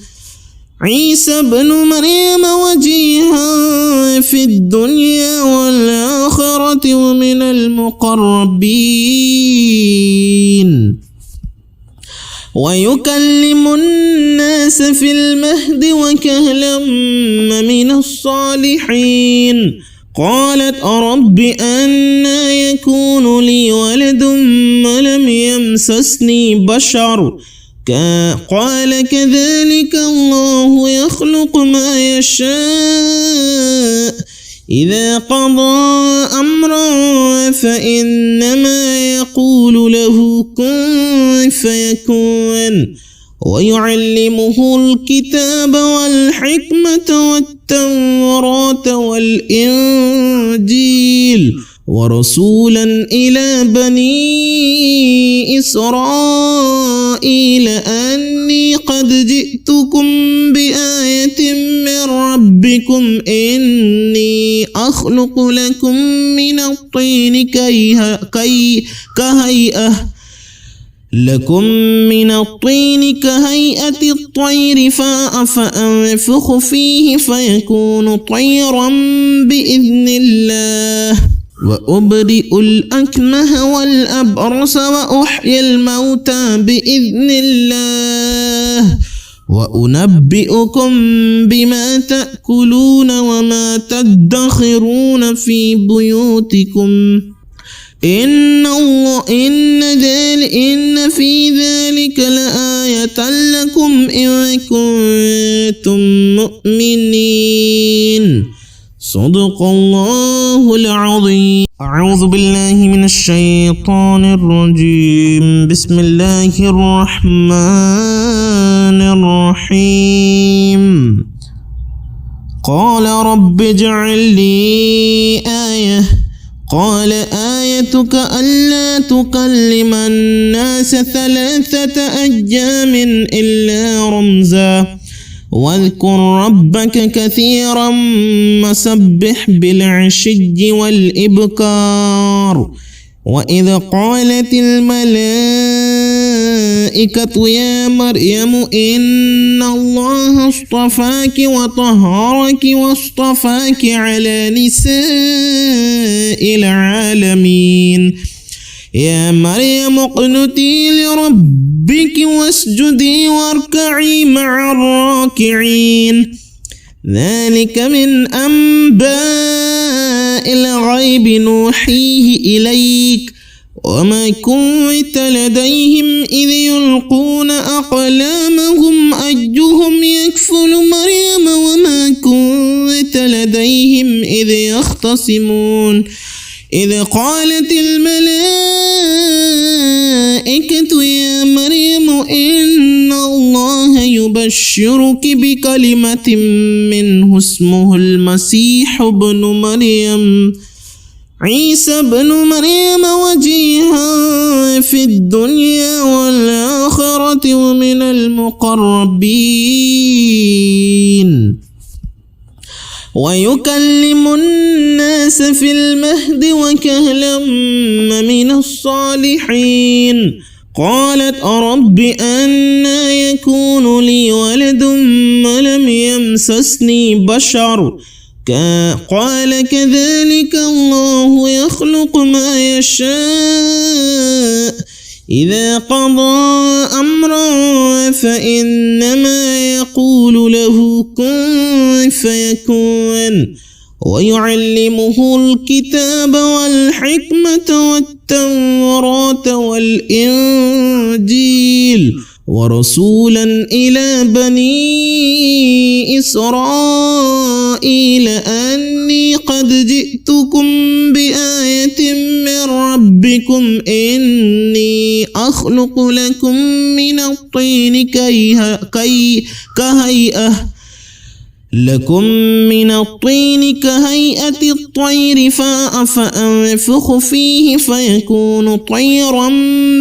عيسى بن مريم وجيها في الدنيا والآخرة ومن المقربين ويكلم الناس في المهد وكهلا من الصالحين قالت رب أنى يكون لي ولد ولم يمسسني بشر قال كذلك الله يخلق ما يشاء إذا قضى أمرا فإنما يقول له كن فيكون ويعلمه الكتاب والحكمة والتوراة والإنجيل ورسولا إلى بني إسرائيل أني أني قد جئتكم بآية من ربكم إني أخلق لكم من الطين كهيئة الطير فأنفخ فيه فيكون طيرا بإذن الله وأبرئ الأكمه والأبرص وأحيي الموتى بإذن الله وأنبئكم بما تأكلون وما تدخرون في بيوتكم إن في ذلك لآية لكم إن كنتم مؤمنين. صدق الله العظيم. أعوذ بالله من الشيطان الرجيم. بسم الله الرحمن الرحيم. قال رب اجعل لي آية قال آيتك ألا تكلم الناس 3 أيام إلا رمزا واذكر ربك كثيرا وسبح بالعشي والإبكار. وإذ قالت الملائكة يا مريم إن الله اصطفاك وطهرك واصطفاك على نساء العالمين. يا مريم اقنتي لربك واسجدي واركعي مع الراكعين. ذلك من أنباء الغيب نوحيه إليك وما كنت لديهم إذ يلقون أقلامهم أيهم يكفل مريم وما كنت لديهم إذ يختصمون. إذ قالت الملائكة يا مريم إن الله يبشرك بكلمة منه اسمه المسيح ابن مريم عيسى بن مريم وجيها في الدنيا والآخرة ومن المقربين ويكلم الناس في المهد وكهلا من الصالحين. قالت رب أنى يكون لي ولد ولم يمسسني بشر قال كذلك الله يخلق ما يشاء إذا قضى أمرا فإنما يقول له كن فيكون. ويعلمه الكتاب والحكمة والتوراة والإنجيل ورسولا إلى بني إسرائيل أني قد جئتكم بآية من ربكم إني أخلق لكم من الطين كهيئة الطير فأنفخ فيه فيكون طيرا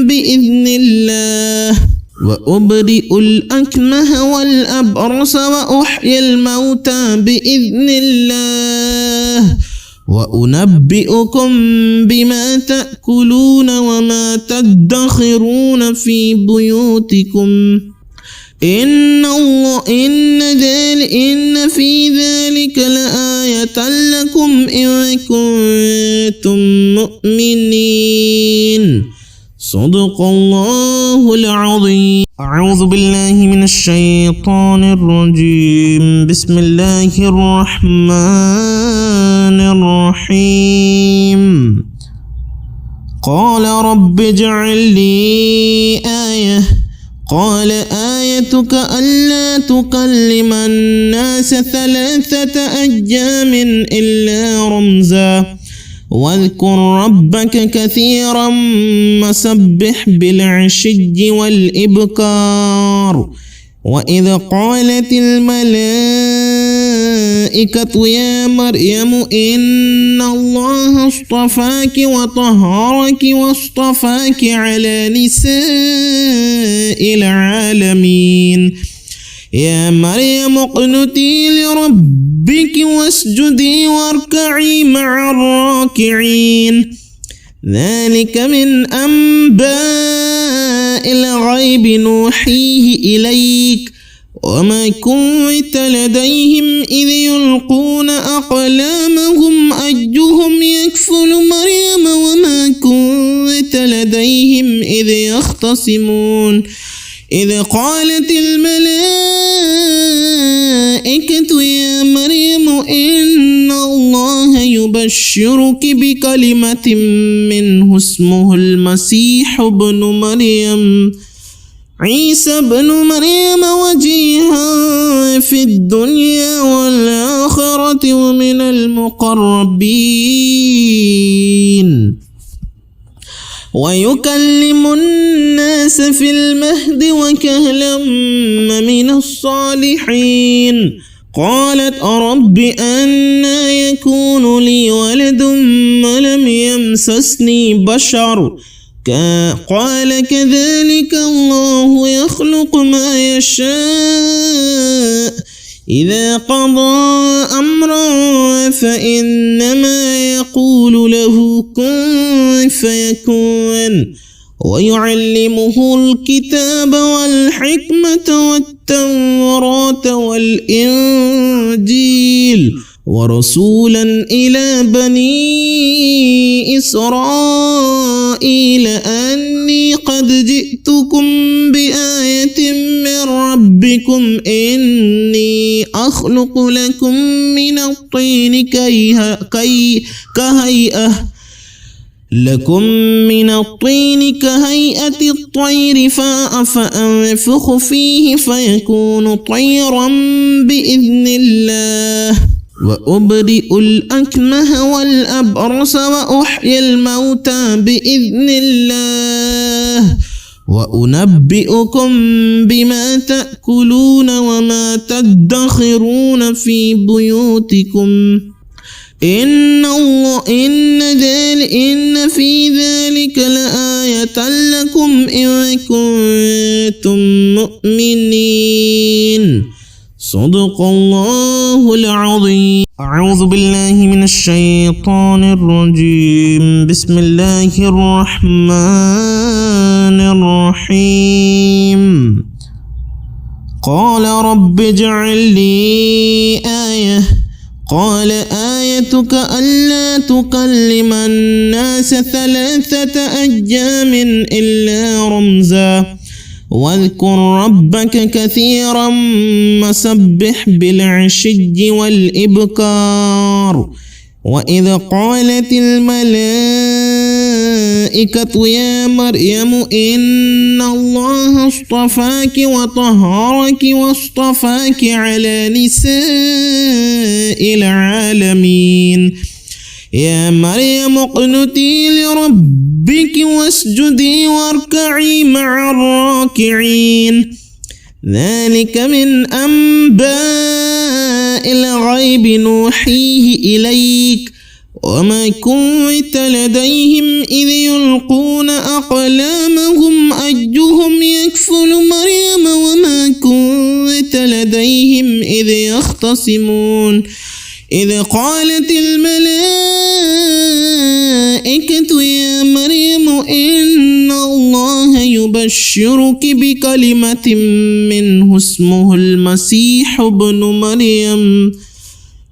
بإذن الله وأبرئ الأكمه والأبرص وأحيي الموتى بإذن الله وأنبئكم بما تأكلون وما تدخرون في بيوتكم إن في ذلك لآية لكم إن كنتم مؤمنين. صدق الله العظيم. أعوذ بالله من الشيطان الرجيم. بسم الله الرحمن الرحيم. قال رب اجعل لي آية قال آيتك ألا تكلم الناس 3 أيام إلا رمزا واذكر ربك كثيرا وسبح بالعشي والإبكار. وإذ قالت الملائكة الملائكة يا مريم إن الله اصطفاك وطهرك واصطفاك على نساء العالمين يا مريم اقنتي لربك واسجدي واركعي مع الراكعين ذلك من أنباء الغيب نوحيه إليك وما كنت لديهم إذ يلقون أقلامهم أيهم يكفل مريم وما كنت لديهم إذ يختصمون إذ قالت الملائكة يا مريم إن الله يبشرك بكلمة منه اسمه المسيح ابن مريم عيسى بن مريم وجيها في الدنيا والآخرة ومن المقربين ويكلم الناس في المهد وكهلا من الصالحين قالت رب أنى يكون لي ولد ولم يمسسني بشر قال كذلك الله يخلق ما يشاء إذا قضى أمرا فإنما يقول له كن فيكون ويعلمه الكتاب والحكمة والتوراة والإنجيل ورسولا إلى بني إسرائيل أني قد جئتكم بآية من ربكم إني أخلق لكم من الطين كهيئة الطير فأنفخ فيه فيكون طيرا بإذن الله وأبرئ الأكمه والأبرص وأحيي الموتى بإذن الله وأنبئكم بما تأكلون وما تدخرون في بيوتكم إن في ذلك لآية لكم إن كنتم مؤمنين صدق الله العظيم. أعوذ بالله من الشيطان الرجيم. بسم الله الرحمن الرحيم. قال رب اجعل لي آية قال آيتك ألا تكلم الناس 3 أيام إلا رمزا واذكر ربك كثيرا وسبح بالعشي والإبكار. وإذ قالت الملائكة يا مريم إن الله اصطفاك وطهرك واصطفاك على نساء العالمين يا مريم اقنتي لربك واسجدي واركعي مع الراكعين ذلك من أنباء الغيب نوحيه إليك وما كنت لديهم إذ يلقون أقلامهم أيهم يكفل مريم وما كنت لديهم إذ يختصمون إذ قالت الملائكة يا مريم إن الله يبشرك بكلمة منه اسمه المسيح ابن مريم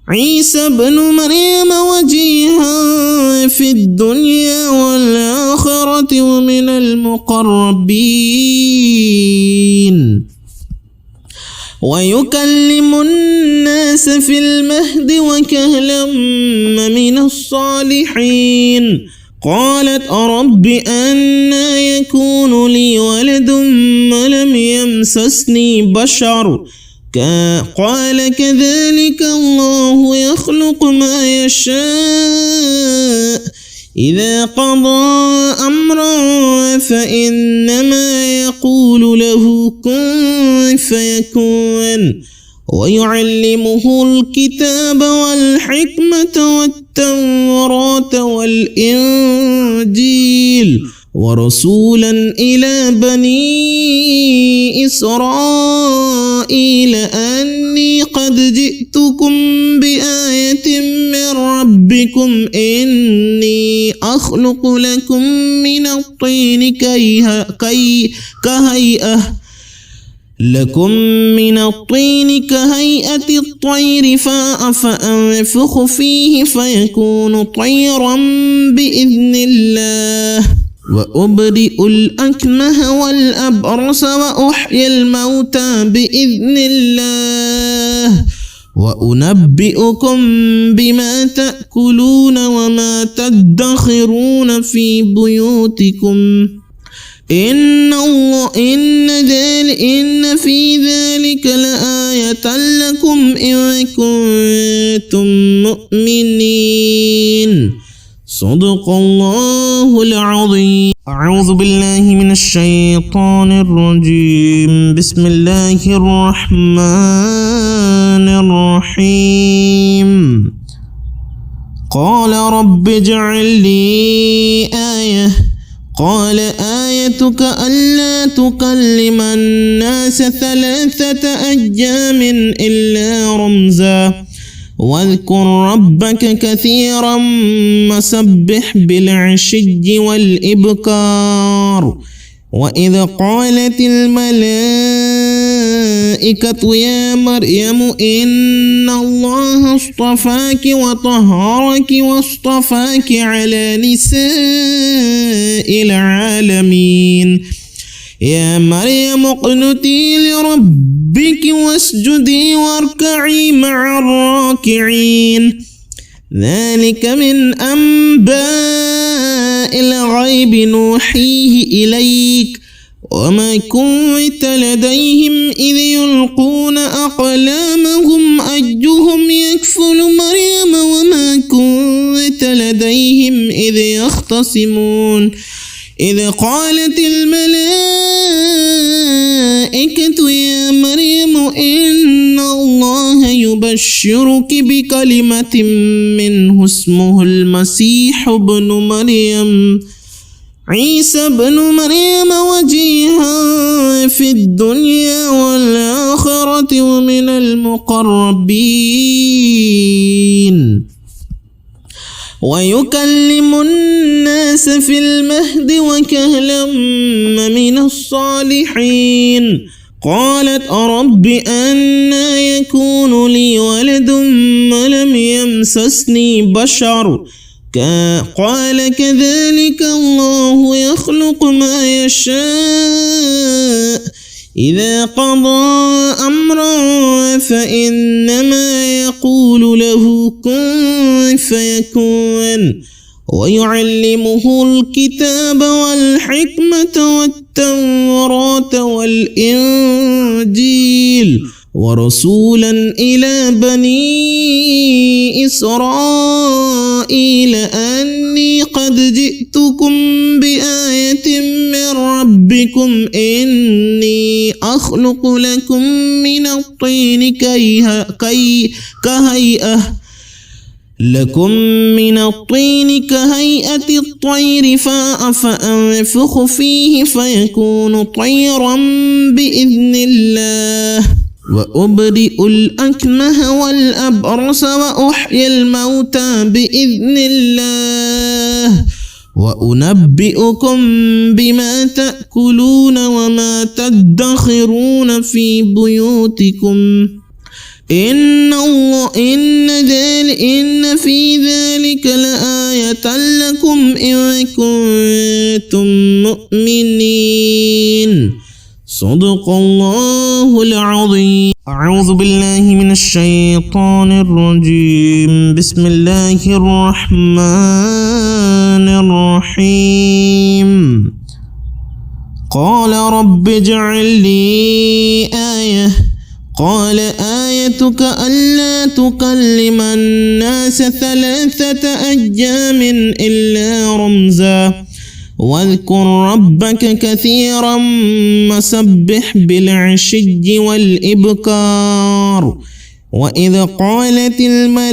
عيسى بن مريم وجيها في الدنيا والآخرة ومن المقربين ويكلم الناس في المهد وكهلا من الصالحين قالت رب أنى يكون لي ولد ولم يمسسني بشر قال كذلك الله يخلق ما يشاء إذا قضى أمرا فإنما يقول له كن فيكون ويعلمه الكتاب والحكمة والتوراة والإنجيل ورسولا إلى بني إسرائيل أني قد جئتكم بآية من ربكم إني أخلق لكم من الطين كهيئة الطير فأنفخ فيه فيكون طيرا بإذن الله وأبرئ الأكمه والأبرص وأحيي الموتى بإذن الله وأنبئكم بما تأكلون وما تدخرون في بيوتكم إن في ذلك لآية لكم إن كنتم مؤمنين. صدق الله العظيم. أعوذ بالله من الشيطان الرجيم. بسم الله الرحمن الرحيم. قال رب اجعل لي آية قال آيتك ألا تكلم الناس 3 أيام إلا رمزا واذكر ربك كثيرا وسبح بالعشي والإبكار. وإذ قالت الملائكة يا مريم إن الله اصطفاك وطهرك واصطفاك على نساء العالمين. يا مريم اقنتي لربك واسجدي واركعي مع الراكعين. ذلك من أنباء الغيب نوحيه إليك وما كنت لديهم إذ يلقون أقلامهم أيهم يكفل مريم وما كنت لديهم إذ يختصمون. إذ قالت الملائكة يا مريم إن الله يبشرك بكلمة منه اسمه المسيح ابن مريم عيسى بن مريم وجيها في الدنيا والآخرة ومن المقربين ويكلم الناس في المهد وكهلا من الصالحين. قالت رب أنى يكون لي ولد ولم يمسسني بشر قال كذلك الله يخلق ما يشاء إذا قضى أمرا فإنما يقول له كن فيكون. ويعلمه الكتاب والحكمة والتوراة والإنجيل ورسولا إلى بني إسرائيل أني قد جئتكم بآية من ربكم إني أخلق لكم من الطين كهيئة الطير فأنفخ فيه فيكون طيرا بإذن الله وأبرئ الأكمه والأبرص وأحيي الموتى بإذن الله وأنبئكم بما تأكلون وما تدخرون في بيوتكم إن في ذلك لآية لكم إن كنتم مؤمنين. صدق الله العظيم. أعوذ بالله من الشيطان الرجيم. بسم الله الرحمن الرحيم. قال رب اجعل لي آية قال آيتك ألا تكلم الناس 3 أيام إلا رمزا واذكر ربك كثيرا وسبح بالعشي والإبكار. البشر وإذ قالت الملائكة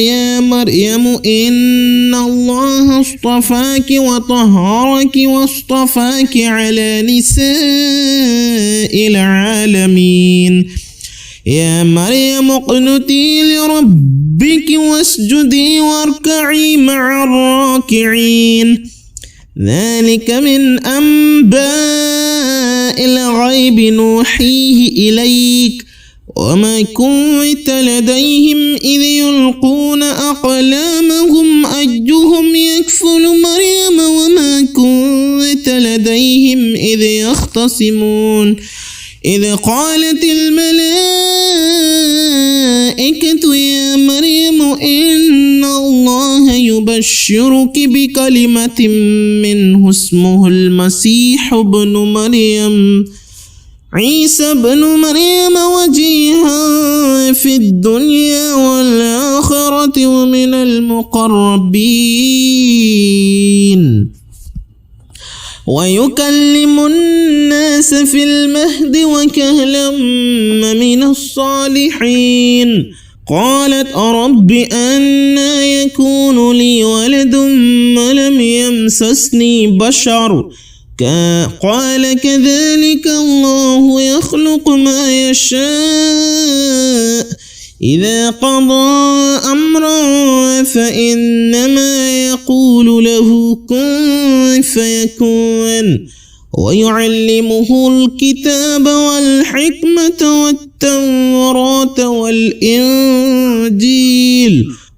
يا مريم إن الله اصطفاك وطهرك واصطفاك على نساء العالمين يا مريم اقنتي لربك واسجدي واركعي مع الراكعين ذلك من أنباء الغيب نوحيه إليك وما كنت لديهم إذ يلقون أقلامهم أيهم يكفل مريم وما كنت لديهم إذ يختصمون إذ قالت الملائكة يا مريم إن الله يبشرك بكلمة منه اسمه المسيح ابن مريم عيسى بن مريم وجيها في الدنيا والآخرة ومن المقربين ويكلم الناس في المهد وكهلا من الصالحين قالت رب أنى يكون لي ولد ولم يمسسني بشر قال كذلك الله يخلق ما يشاء إذا قضى أمرا فإنما يقول له كن فيكون ويعلمه الكتاب والحكمة والتوراة والإنجيل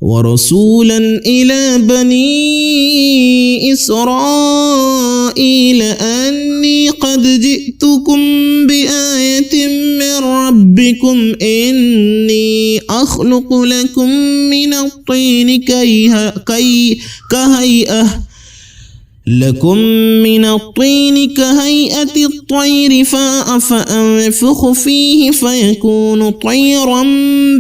ورسولا إلى بني إسرائيل أني قد جئتكم بآية من ربكم إني أخلق لكم من الطين كهيئة الطير فأنفخ فيه فيكون طيرا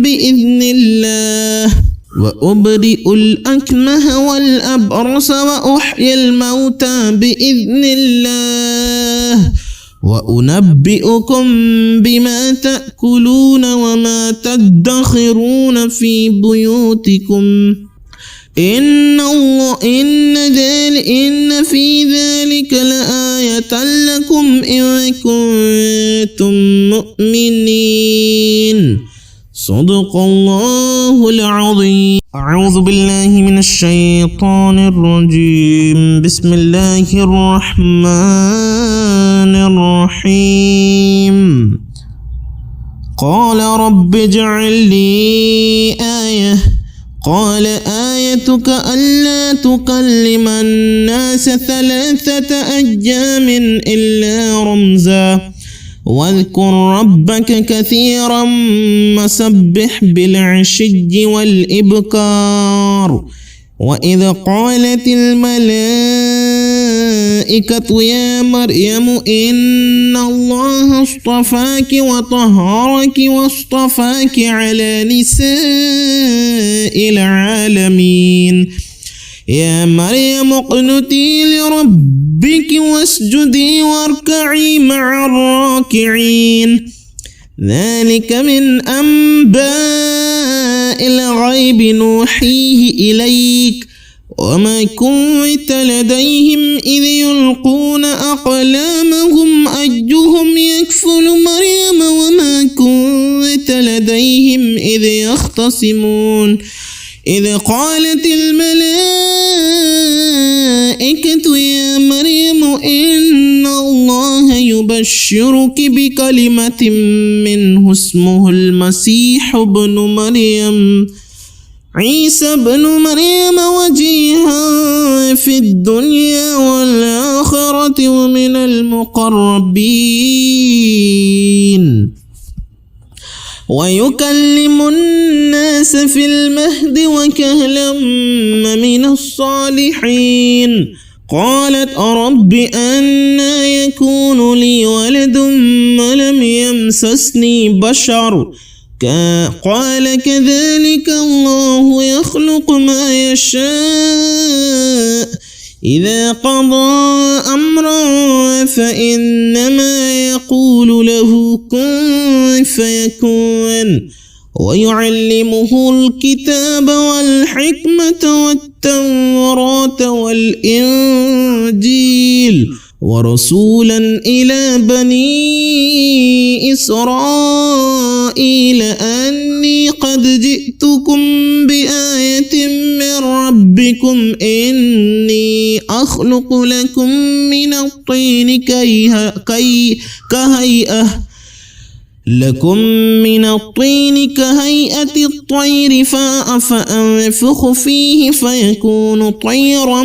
بإذن الله وأبرئ الأكمه والأبرص وأحيي الموتى بإذن الله وأنبئكم بما تأكلون وما تدخرون في بيوتكم إن في ذلك لآية لكم إن كنتم مؤمنين صدق الله العظيم. أعوذ بالله من الشيطان الرجيم. بسم الله الرحمن الرحيم. قال رب اجعل لي آية قال آيتك ألا تكلم الناس 3 أيام إلا رمزا واذكر ربك كثيرا وسبح بالعشي والإبكار وإذ قالت الملائكة يا مريم إن الله اصطفاك وطهرك واصطفاك على نساء العالمين يا مريم اقنتي لربك واسجدي واركعي مع الراكعين ذلك من أنباء الغيب نوحيه إليك وما كنت لديهم إذ يلقون أقلامهم أيهم يكفل مريم وما كنت لديهم إذ يختصمون إذ قالت الملائكة يا مريم إن الله يبشرك بكلمة منه اسمه المسيح ابن مريم عيسى بن مريم وجيها في الدنيا والآخرة ومن المقربين ويكلم الناس في المهد وكهلا من الصالحين قالت رب أنى يكون لي ولد ولم يمسسني بشر قال كذلك الله يخلق ما يشاء إذا قضى أمرا فإنما يقول له كن فيكون ويعلمه الكتاب والحكمة والتوراة والإنجيل ورسولا إلى بني إسرائيل أني قد جئتكم بآية من ربكم إني أخلق لكم من الطين كهيئة الطير فأنفخ فيه فيكون طيرا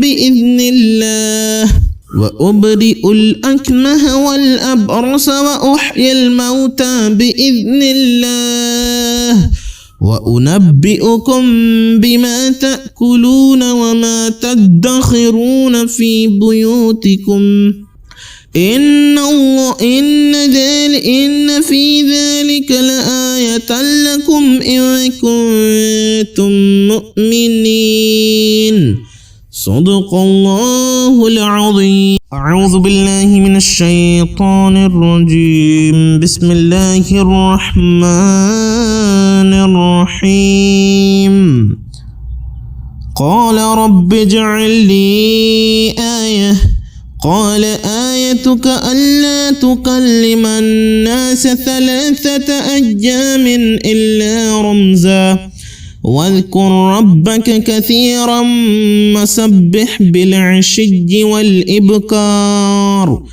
بإذن الله وأبرئ الأكمه والأبرص وأحيي الموتى بإذن الله وأنبئكم بما تأكلون وما تدخرون في بيوتكم إن في ذلك لآية لكم إن كنتم مؤمنين. صدق الله العظيم. أعوذ بالله من الشيطان الرجيم. بسم الله الرحمن الرحيم. قال رب اجعل لي آية قال آيتك ألا تكلم الناس 3 أيام إلا رمزا واذكر ربك كثيرا وسبح بالعشي والإبكار.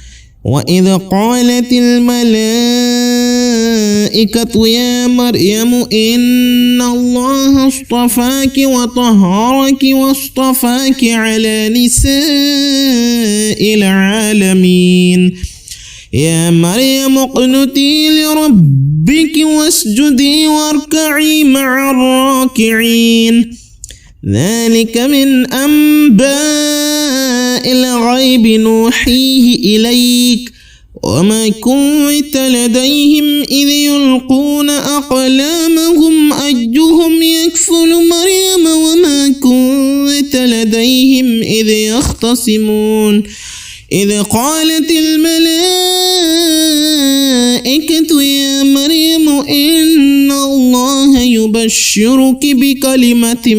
وإذ قالت الملائكة يا مريم إن الله اصطفاك وطهرك واصطفاك على نساء العالمين. يا مريم اقنتي لربك واسجدي واركعي مع الراكعين. ذلك من أنباء الغيب نوحيه إليك وما كنت لديهم إذ يلقون أقلامهم أيهم يكفل مريم وما كنت لديهم إذ يختصمون. إذ قالت الملائكة يا مريم إن الله يبشرك بكلمة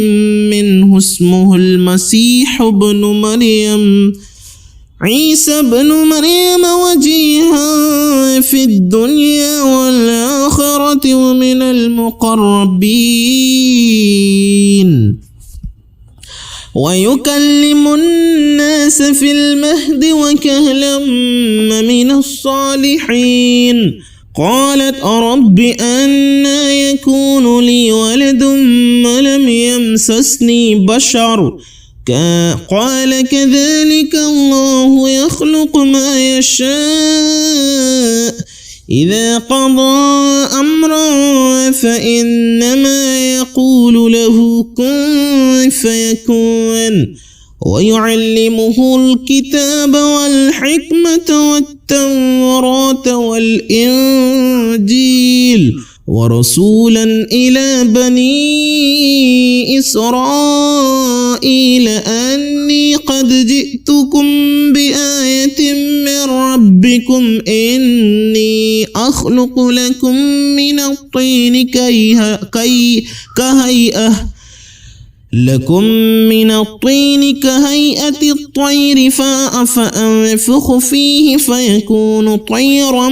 منه اسمه المسيح ابن مريم عيسى بن مريم وجيها في الدنيا والآخرة ومن المقربين ويكلم الناس في المهد وكهلا من الصالحين. قالت رب أنى يكون لي ولد ولم يمسسني بشر قال كذلك الله يخلق ما يشاء إذا قضى أمرا فإنما يقول له كن فيكون ويعلمه الكتاب والحكمة والتوراة والإنجيل ورسولا إلى بني إسرائيل أني قد جئتكم بآية من ربكم إني أخلق لكم من الطين كهيئة الطير فأنفخ فيه فيكون طيرا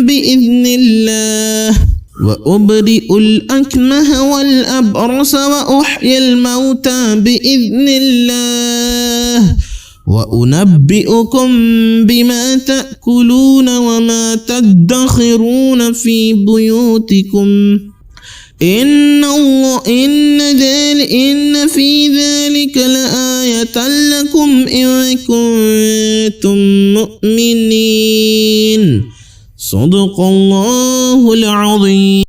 بإذن الله وأبرئ الأكمه والأبرص وأحيي الموتى بإذن الله وأنبئكم بما تأكلون وما تدخرون في بيوتكم إن في ذلك لآية لكم إن كنتم مؤمنين. صدق الله العظيم.